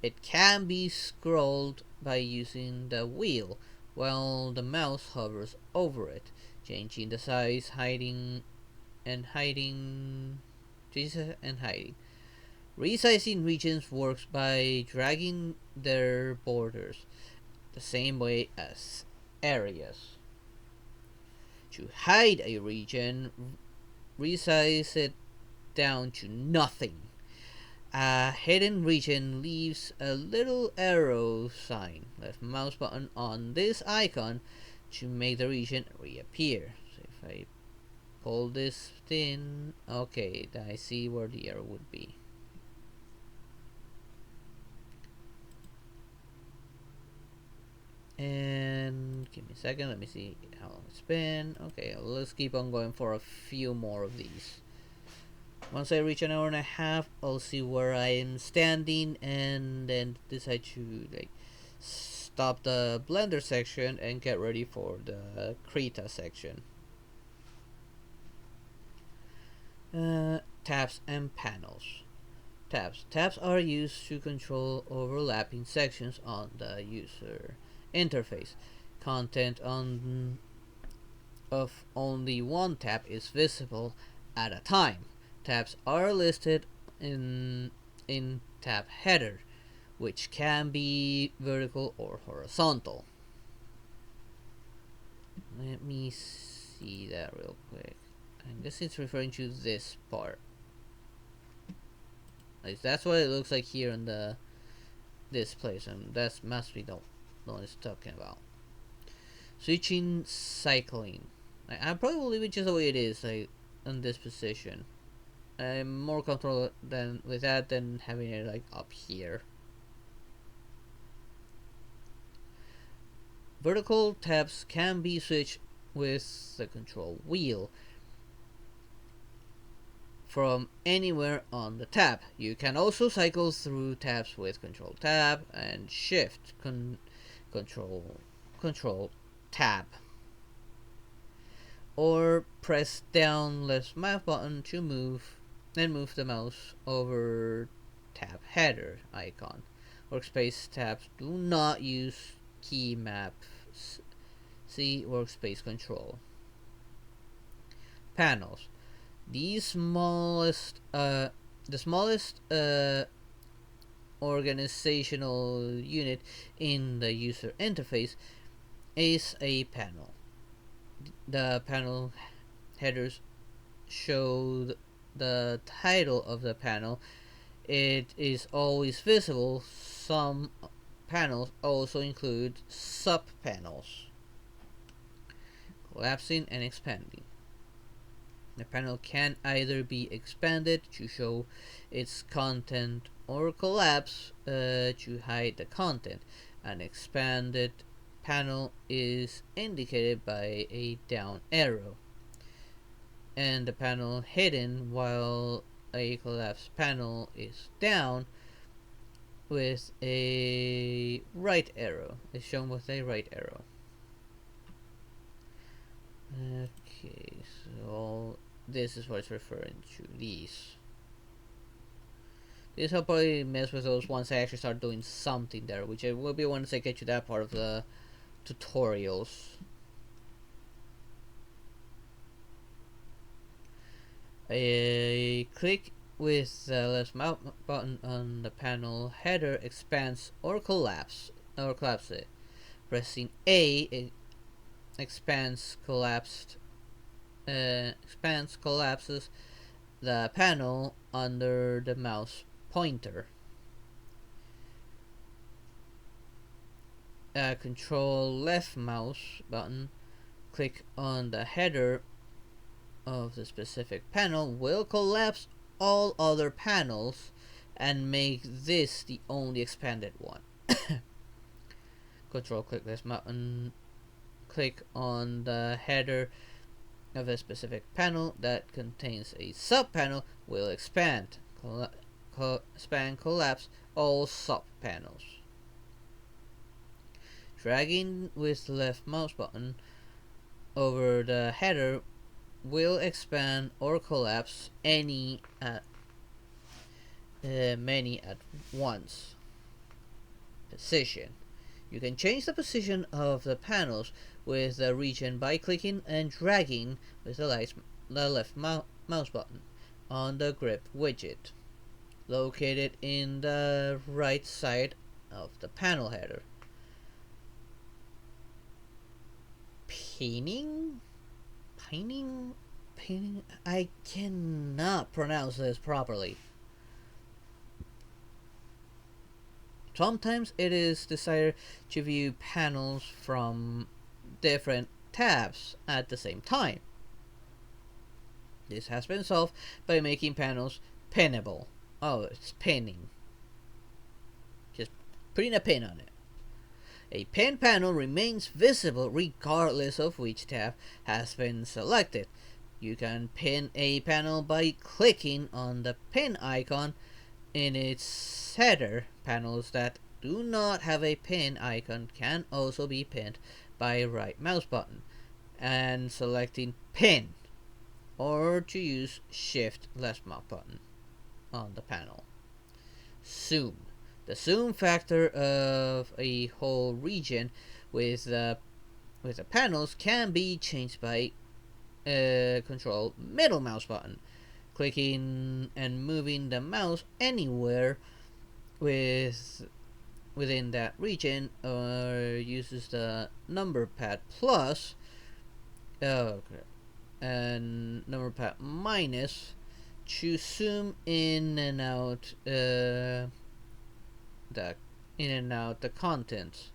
Speaker 1: It can be scrolled by using the wheel while the mouse hovers over it, changing the size, hiding. Resizing regions works by dragging their borders the same way as areas. To hide a region, resize it down to nothing. A hidden region leaves a little arrow sign. Left mouse button on this icon to make the region reappear. So if I pull this in, okay, I see where the arrow would be. And give me a second, let me see how long it's been. Okay, let's keep on going for a few more of these. Once I reach an hour and a half, I'll see where I am standing and then decide to stop the Blender section and get ready for the Krita section. Tabs and panels. Tabs are used to control overlapping sections on the user interface. Content of only one tab is visible at a time. Tabs are listed in tab header, which can be vertical or horizontal. Let me see that real quick. I guess it's referring to this part. That's what it looks like here in this place, and that must be the one it's talking about. Switching cycling. I probably will leave it just the way it is, like in this position. I'm more comfortable than with that than having it like up here. Vertical tabs can be switched with the control wheel from anywhere on the tab. You can also cycle through tabs with control tab and shift control tab, or press down left mouse button to move the mouse over tab header icon. Workspace tabs do not use key maps. See workspace control. Panels. The smallest organizational unit in the user interface is a panel. The panel headers show the title of the panel. It is always visible. Some panels also include sub-panels. Collapsing and expanding. The panel can either be expanded to show its content or collapse to hide the content. An expanded panel is indicated by a down arrow, and the panel hidden, while a collapsed panel is down with a right arrow. It's shown with a right arrow. Okay, so this is what it's referring to. These I'll probably mess with those once I actually start doing something there, which it will be once I get to that part of the tutorials. A click with the left mouse button on the panel header expands or collapses it. Pressing A, it collapses the panel under the mouse pointer. Control left mouse button, click on the header of the specific panel will collapse all other panels and make this the only expanded one. Control click left button, click on the header of a specific panel that contains a sub-panel will expand, collapse all sub-panels. Dragging with the left mouse button over the header will expand or collapse many at once. Position. You can change the position of the panels with the region by clicking and dragging with the left mouse button on the grip widget located in the right side of the panel header. Pinning? I cannot pronounce this properly. Sometimes it is desired to view panels from different tabs at the same time. This has been solved by making panels pinnable. Oh, it's pinning. Just putting a pin on it. A pin panel remains visible regardless of which tab has been selected. You can pin a panel by clicking on the pin icon in its header. Panels that do not have a pin icon can also be pinned by a right mouse button and selecting pin, or to use shift left mouse button on the panel. Zoom. The zoom factor of a whole region with the panels can be changed by control middle mouse button. Clicking and moving the mouse anywhere within that region, or uses the number pad plus and number pad minus to zoom in and out the content.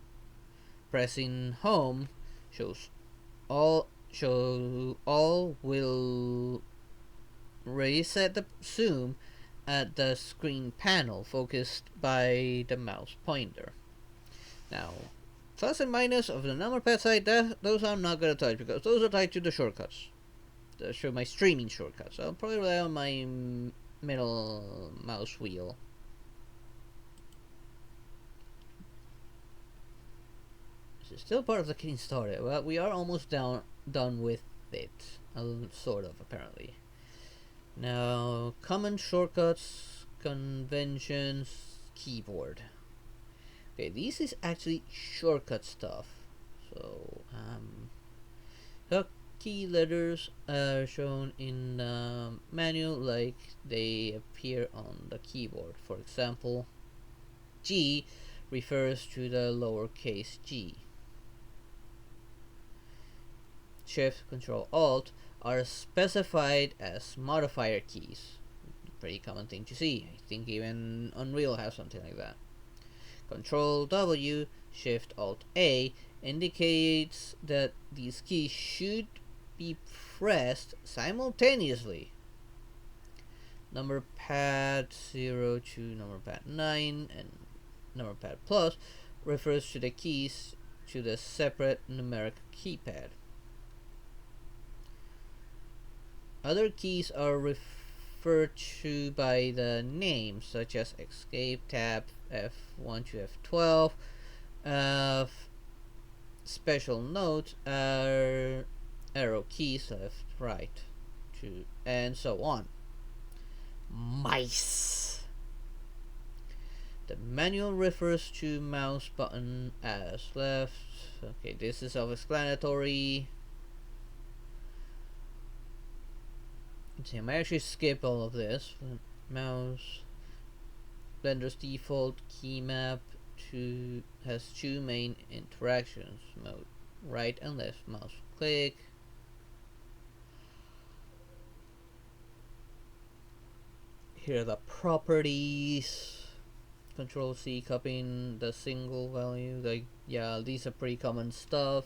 Speaker 1: Pressing home shows all will reset the zoom at the screen panel focused by the mouse pointer. Now, plus and minus of the number pad side, those I'm not gonna touch because those are tied to the shortcuts. Show my streaming shortcuts. I'll probably rely on my middle mouse wheel. This is still part of the getting started. Well, we are almost done with it. Sort of, apparently. Now, common shortcuts, conventions, keyboard. Okay, this is actually shortcut stuff. So, the key letters are shown in the manual like they appear on the keyboard. For example, G refers to the lowercase g. Shift, Control, Alt are specified as modifier keys. Pretty common thing to see. I think even Unreal has something like that. Control W, Shift, Alt, A indicates that these keys should be pressed simultaneously. Number pad 0 to number pad 9 and number pad plus refers to the keys to the separate numeric keypad. Other keys are referred to by the name, such as Escape, Tab, F1 to F12. Special notes are arrow keys, left, right, to, and so on. Mice. The manual refers to mouse button as left. Okay, this is self-explanatory. I might actually skip all of this. Mouse. Blender's default key map has two main interactions: mode right and left mouse click. Here are the properties. Control C, copying the single value. Like, yeah, these are pretty common stuff.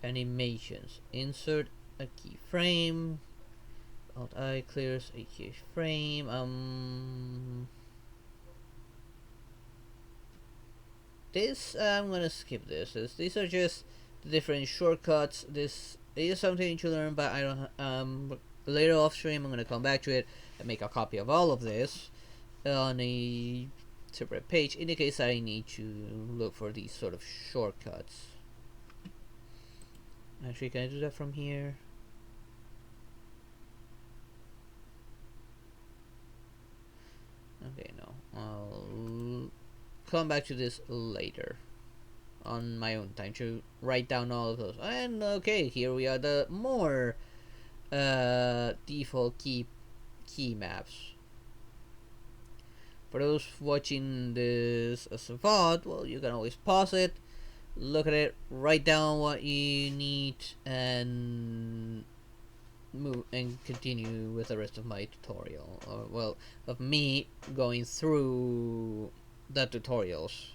Speaker 1: Animations. Insert a keyframe. Alt I clears a keyframe. This I'm gonna skip this. These are just the different shortcuts. This is something to learn, but I don't. Later off stream, I'm gonna come back to it and make a copy of all of this on a separate page in the case that I need to look for these sort of shortcuts. Actually, can I do that from here? Okay, no. I'll come back to this later on my own time to write down all of those. And okay, here we are, the more default key maps. For those watching this as a VOD, well, you can always pause it, look at it, write down what you need, and move and continue with the rest of my tutorial. Well, of me going through the tutorials.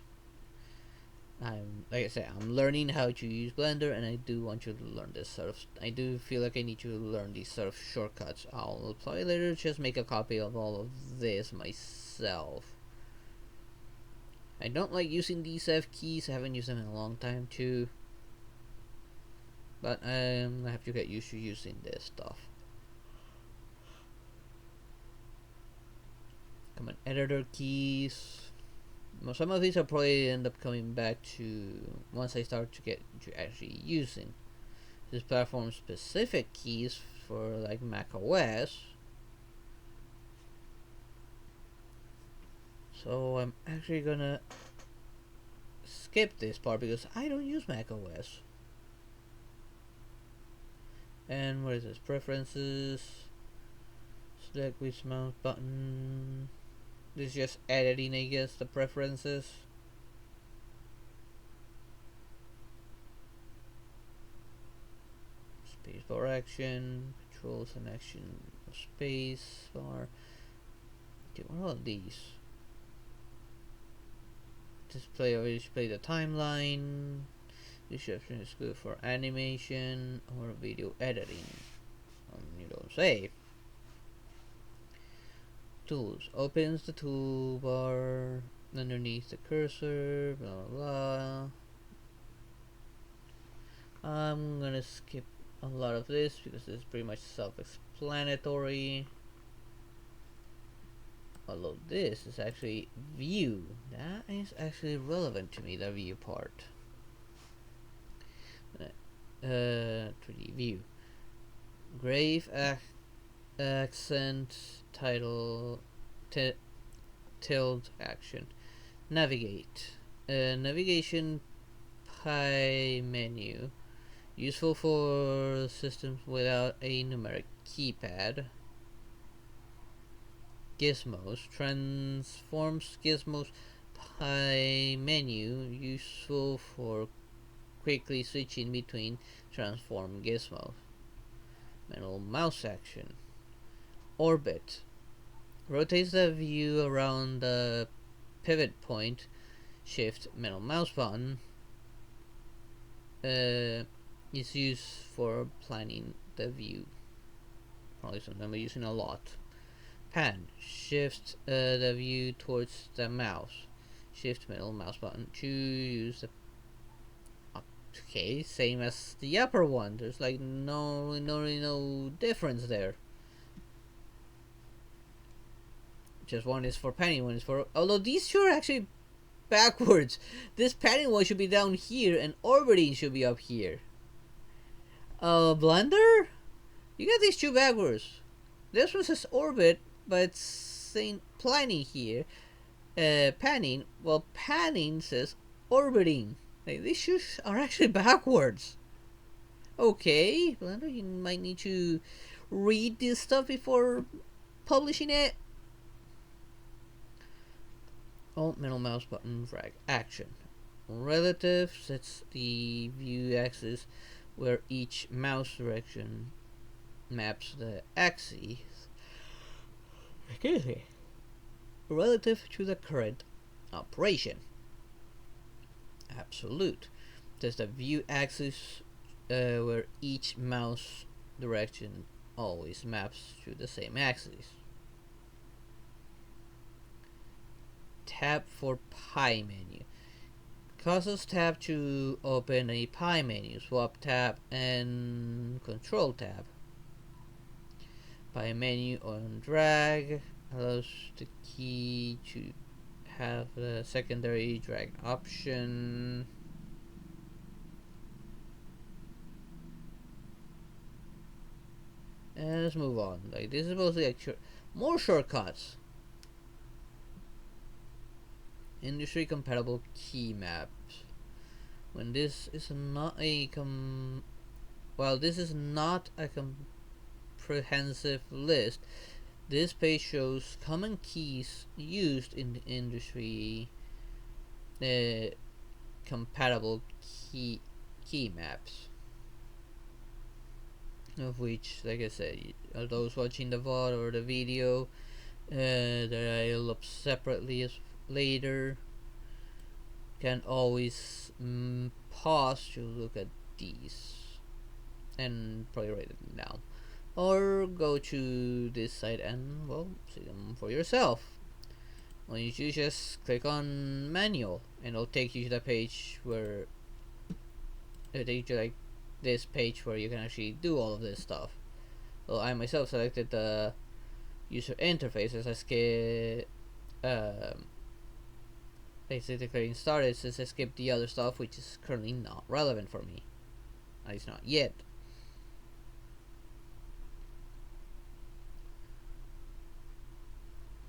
Speaker 1: Like I said, I'm learning how to use Blender, and I do want you to learn this sort of. I do feel like I need to learn these sort of shortcuts. I'll probably later just make a copy of all of this myself. I don't like using these F keys. I haven't used them in a long time too. But I have to get used to using this stuff. Command editor keys. Well, some of these I'll probably end up coming back to once I start to get to actually using these platform specific keys for like Mac OS. So I'm actually gonna skip this part because I don't use Mac OS. And what is this? Preferences. Select which mouse button. This is just editing, I guess, the preferences. Spacebar action, controls and action, space bar. Okay, what are all these? display the timeline. This option is good for animation or video editing. You don't say. Tools opens the toolbar underneath the cursor. Blah blah blah. I'm gonna skip a lot of this because it's pretty much self-explanatory. Although this is actually view. That is actually relevant to me, the view part. 3D view. Grave accent, title, tilt action. Navigate. Navigation pie menu. Useful for systems without a numeric keypad. Gizmos. Transforms gizmos pie menu. Useful for quickly switching between transform gizmos. Middle mouse action. Orbit. Rotates the view around the pivot point. Shift middle mouse button. Is used for planning the view. Probably something I'm using a lot. Pan. Shift the view towards the mouse. Shift middle mouse button to use the. Okay, same as the upper one. There's like no difference there. Just one is for panning, one is for. Although these two are actually backwards. This panning one should be down here, and orbiting should be up here. Blender? You got these two backwards. This one says orbit, but it's saying planning here. Panning. Well, panning says orbiting. Like, these shoes are actually backwards. Okay, Blender, you might need to read this stuff before publishing it. Alt middle mouse button drag action. Relative sets the view axis where each mouse direction maps the axis relative to the current operation. Absolute. There's the view axis where each mouse direction always maps to the same axis. Tab for pie menu. Causes tab to open a pie menu. Swap tab and control tab. Pie menu on drag allows the key to have the secondary drag option. And let's move on. Like, this is mostly like more shortcuts. Industry compatible key maps. When this is not a this is not a comprehensive list. This page shows common keys used in the industry compatible key maps, of which, like I said, those watching the VOD or the video that I'll up separately as later can always pause to look at these and probably write it down, or go to this site and, well, see them for yourself. Well, you just click on manual and it'll take you to the page where it'll take you to like this page where you can actually do all of this stuff. Well, I myself selected the user interface as I skip basically getting started, since I skipped the other stuff which is currently not relevant for me, at least not yet.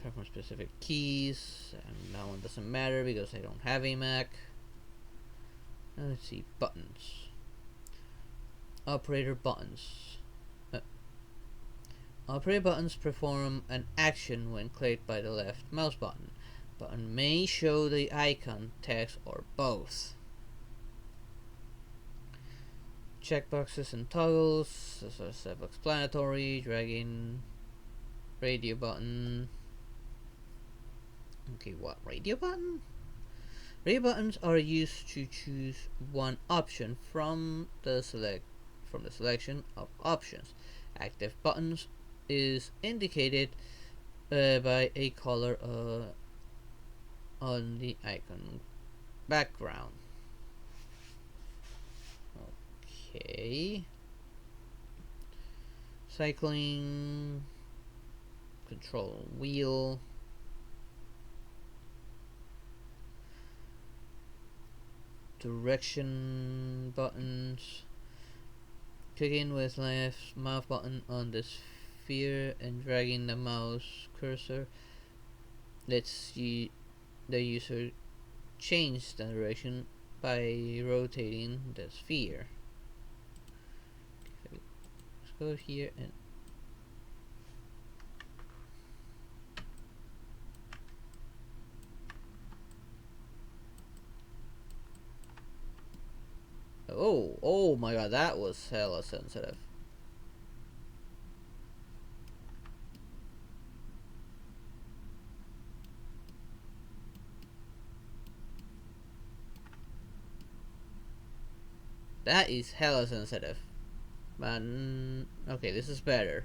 Speaker 1: Platform specific keys, and that one doesn't matter because I don't have a Mac. Let's see, buttons. Operator buttons. Operator buttons perform an action when clicked by the left mouse button. Button may show the icon, text, or both. Checkboxes and toggles. This is self-explanatory. Dragging radio button. Okay, what radio button? Ready buttons are used to choose one option from the selection of options. Active buttons is indicated by a color on the icon background. Okay. Cycling, control wheel, direction buttons, clicking with left mouse button on the sphere and dragging the mouse cursor lets the user change the direction by rotating the sphere. Let's go here and oh my god, that was hella sensitive. That is hella sensitive. But okay, this is better.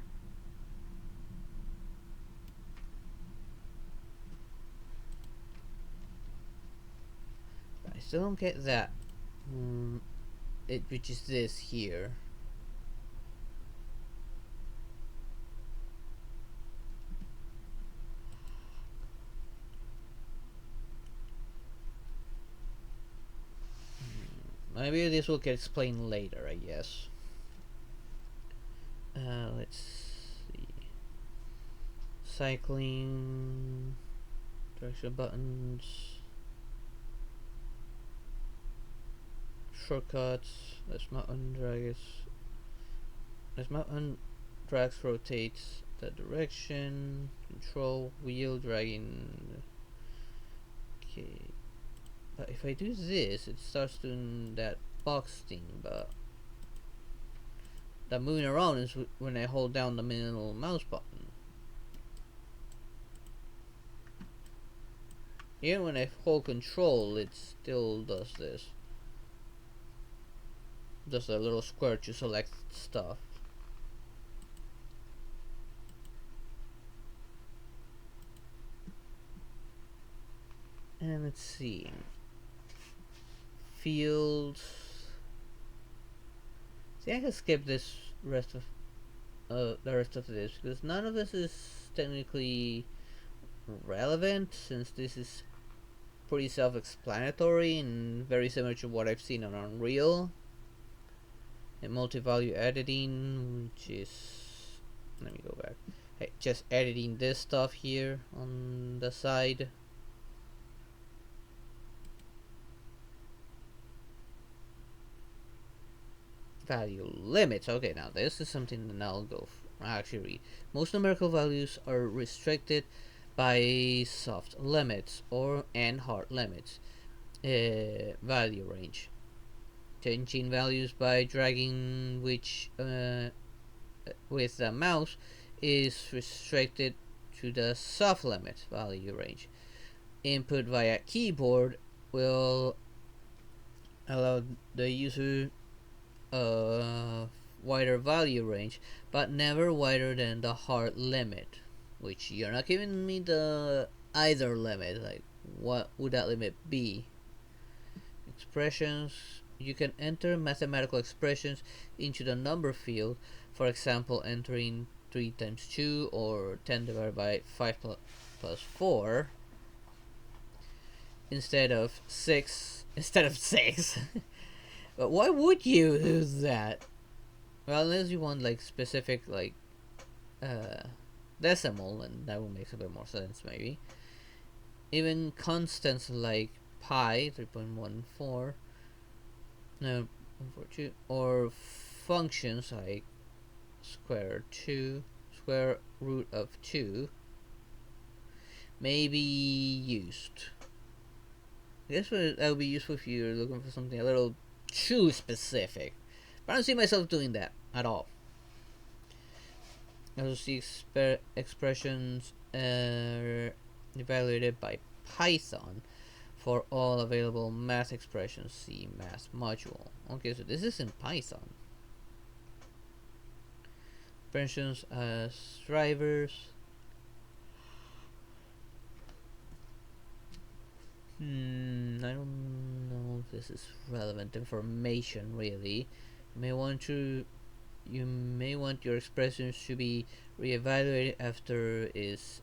Speaker 1: But I still don't get that. Which is this here. Maybe this will get explained later, I guess. Let's see. Cycling, direction buttons, shortcuts. Let's mountain drags rotates the direction. Control wheel dragging. Okay. But if I do this, it starts doing that box thing, but that moving around is when I hold down the middle mouse button. Even when I hold control, it still does this. Does a little square to select stuff. And let's see. Fields. See, I can skip this rest of the rest of this because none of this is technically relevant, since this is pretty self-explanatory and very similar to what I've seen on Unreal. And multi-value editing, which is, let me go back. Hey, just editing this stuff here on the side. Value limits. Okay, now this is something that I'll go actually read. Most numerical values are restricted by soft limits and hard limits. Value range. Changing values by dragging with the mouse is restricted to the soft limit value range. Input via keyboard will allow the user wider value range, but never wider than the hard limit, which you're not giving me the either limit. Like, what would that limit be? Expressions. You can enter mathematical expressions into the number field, for example entering 3 times 2 or 10 divided by 5 plus 4 instead of 6. But why would you do that? Well, unless you want like specific like decimal, and that would make a bit more sense maybe. Even constants like pi 3.14, no 142, or functions like square root of 2 may be used. I guess that would be useful if you're looking for something a little too specific, but I don't see myself doing that at all. I also see expressions evaluated by Python For all available math expressions, see math module. Okay, so this is in Python. Expressions as drivers. I don't know if this is relevant information really. You may want your expressions to be reevaluated after is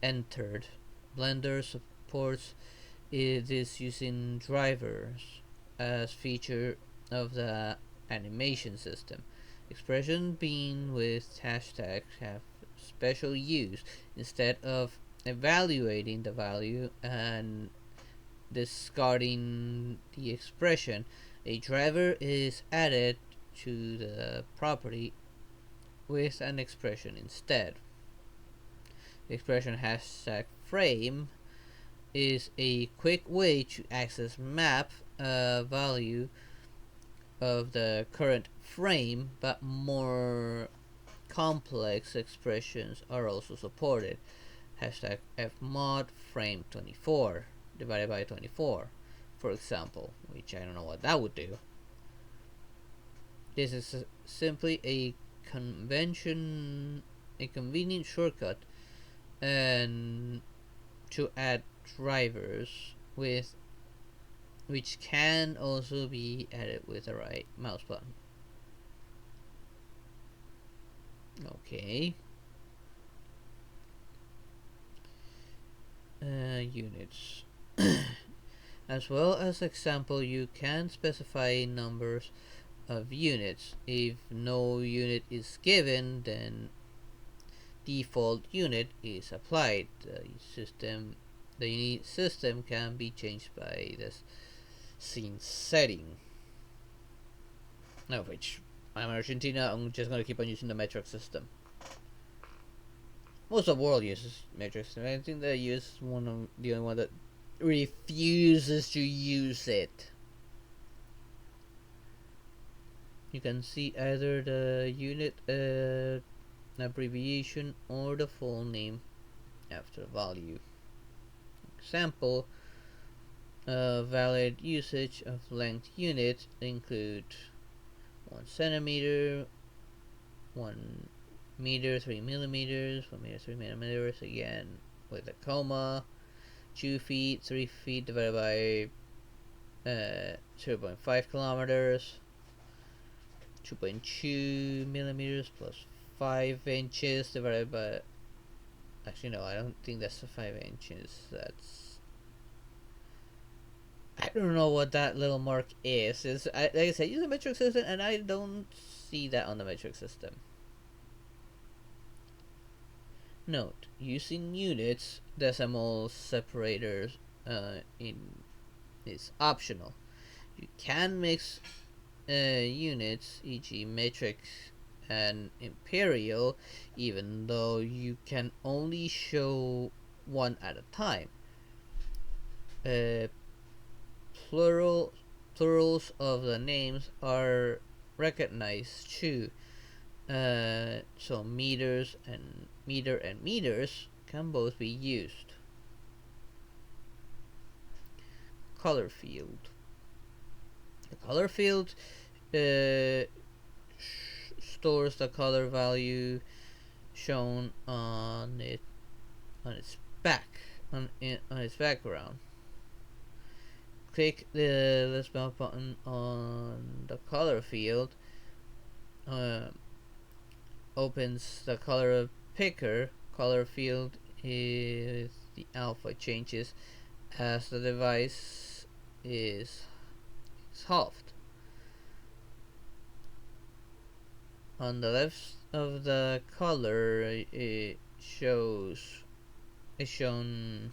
Speaker 1: entered. Blender supports this using drivers as feature of the animation system. Expression being with hashtags have special use. Instead of evaluating the value and discarding the expression, a driver is added to the property with an expression instead. The expression hashtag frame is a quick way to access map value of the current frame, but more complex expressions are also supported. Hashtag fmod frame 24 divided by 24, for example, which I don't know what that would do. This is simply a convenient shortcut and to add drivers with which can also be added with the right mouse button. Okay. Units. As well as example, you can specify numbers of units. If no unit is given, then default unit is applied. The unit system can be changed by this scene setting. Now, which I'm Argentina, I'm just gonna keep on using the metric system. Most of the world uses metric system. I think they use the only one that refuses to use it. You can see either the unit abbreviation or the full name after value. Example, valid usage of length units include 1 centimeter, 1 meter, 3 millimeters, 1 meter, 3 millimeters, again with a comma, 2 feet, 3 feet divided by 0.5 kilometers, 2.2 millimeters plus 5 inches divided by, actually no, I don't think that's 5 inches, that's, I don't know what that little mark is. Like I said, use a metric system and I don't see that on the metric system. Note, using units, decimal separators is optional. You can mix units, e.g. metric and imperial, even though you can only show one at a time. Plurals of the names are recognized too. So meter and meters can both be used. Color field. The color field stores the color value shown on its background. Click the list mouse button on the color field. Opens the color picker. Color field is the alpha changes as the device is halved. On the left of the color, it is shown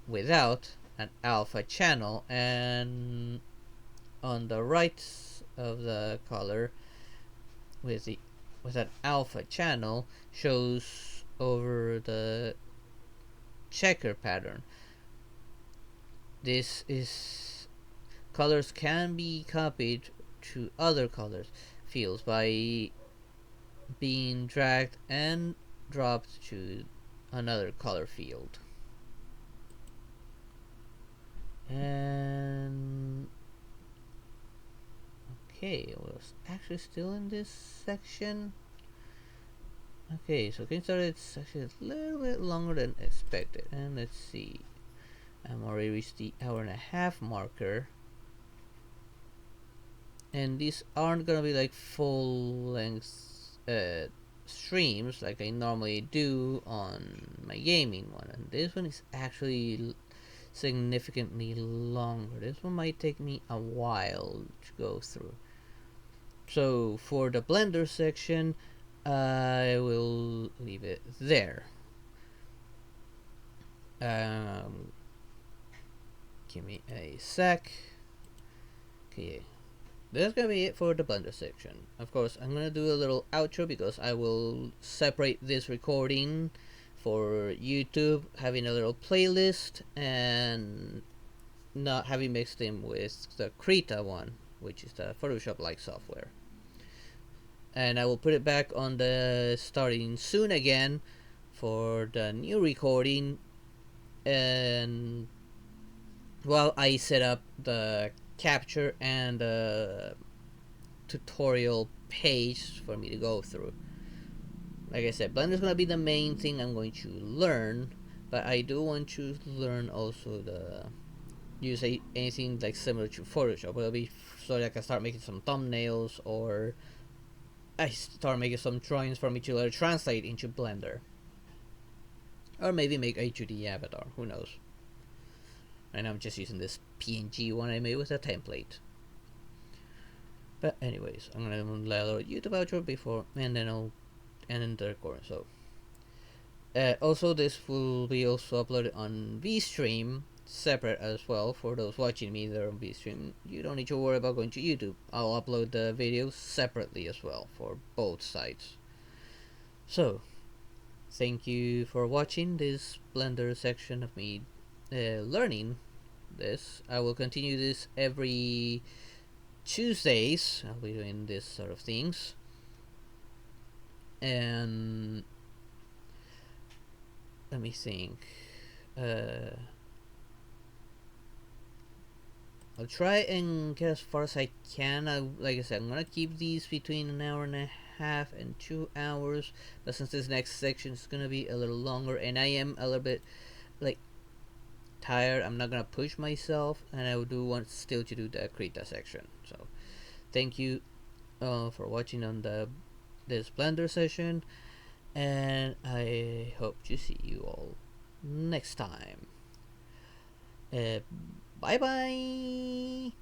Speaker 1: without an alpha channel, and on the right of the color with an alpha channel shows over the checker pattern. This is colors can be copied to other colors fields by being dragged and dropped to another color field. And okay, I was actually still in this section. Okay, so getting started, it's actually a little bit longer than expected. And let's see, I'm already reached the hour and a half marker. And these aren't gonna be like full length streams like I normally do on my gaming one. And this one is actually significantly longer. This one might take me a while to go through. So for the Blender section, I will leave it there. Give me a sec. Okay, that's gonna be it for the Blender section. Of course, I'm gonna do a little outro because I will separate this recording for YouTube, having a little playlist, and not having mixed in with the Krita one, which is the Photoshop-like software. And I will put it back on the starting soon again for the new recording, and while I set up the capture and the tutorial page for me to go through. Like I said, Blender is going to be the main thing I'm going to learn, but I do want to learn also the use anything like similar to Photoshop. It'll be so that I can start making some thumbnails, or I start making some drawings for me to later translate into Blender, or maybe make a 2D avatar. Who knows? And I'm just using this PNG one I made with a template. But anyways, I'm gonna let a YouTube outro before, and then I'll end the recording. So, also this will be also uploaded on VStream, separate as well for those watching me there on VStream. You don't need to worry about going to YouTube. I'll upload the videos separately as well for both sites. So, thank you for watching this Blender section of me learning this. I will continue this every Tuesdays. I'll be doing this sort of things, and let me think. I'll try and get as far as I can. Like I said, I'm gonna keep these between an hour and a half and 2 hours. But since this next section is gonna be a little longer, and I am a little bit like tired, I'm not gonna push myself, and I do want still to do the Krita section. So, thank you for watching on this Blender session, and I hope to see you all next time. Bye bye.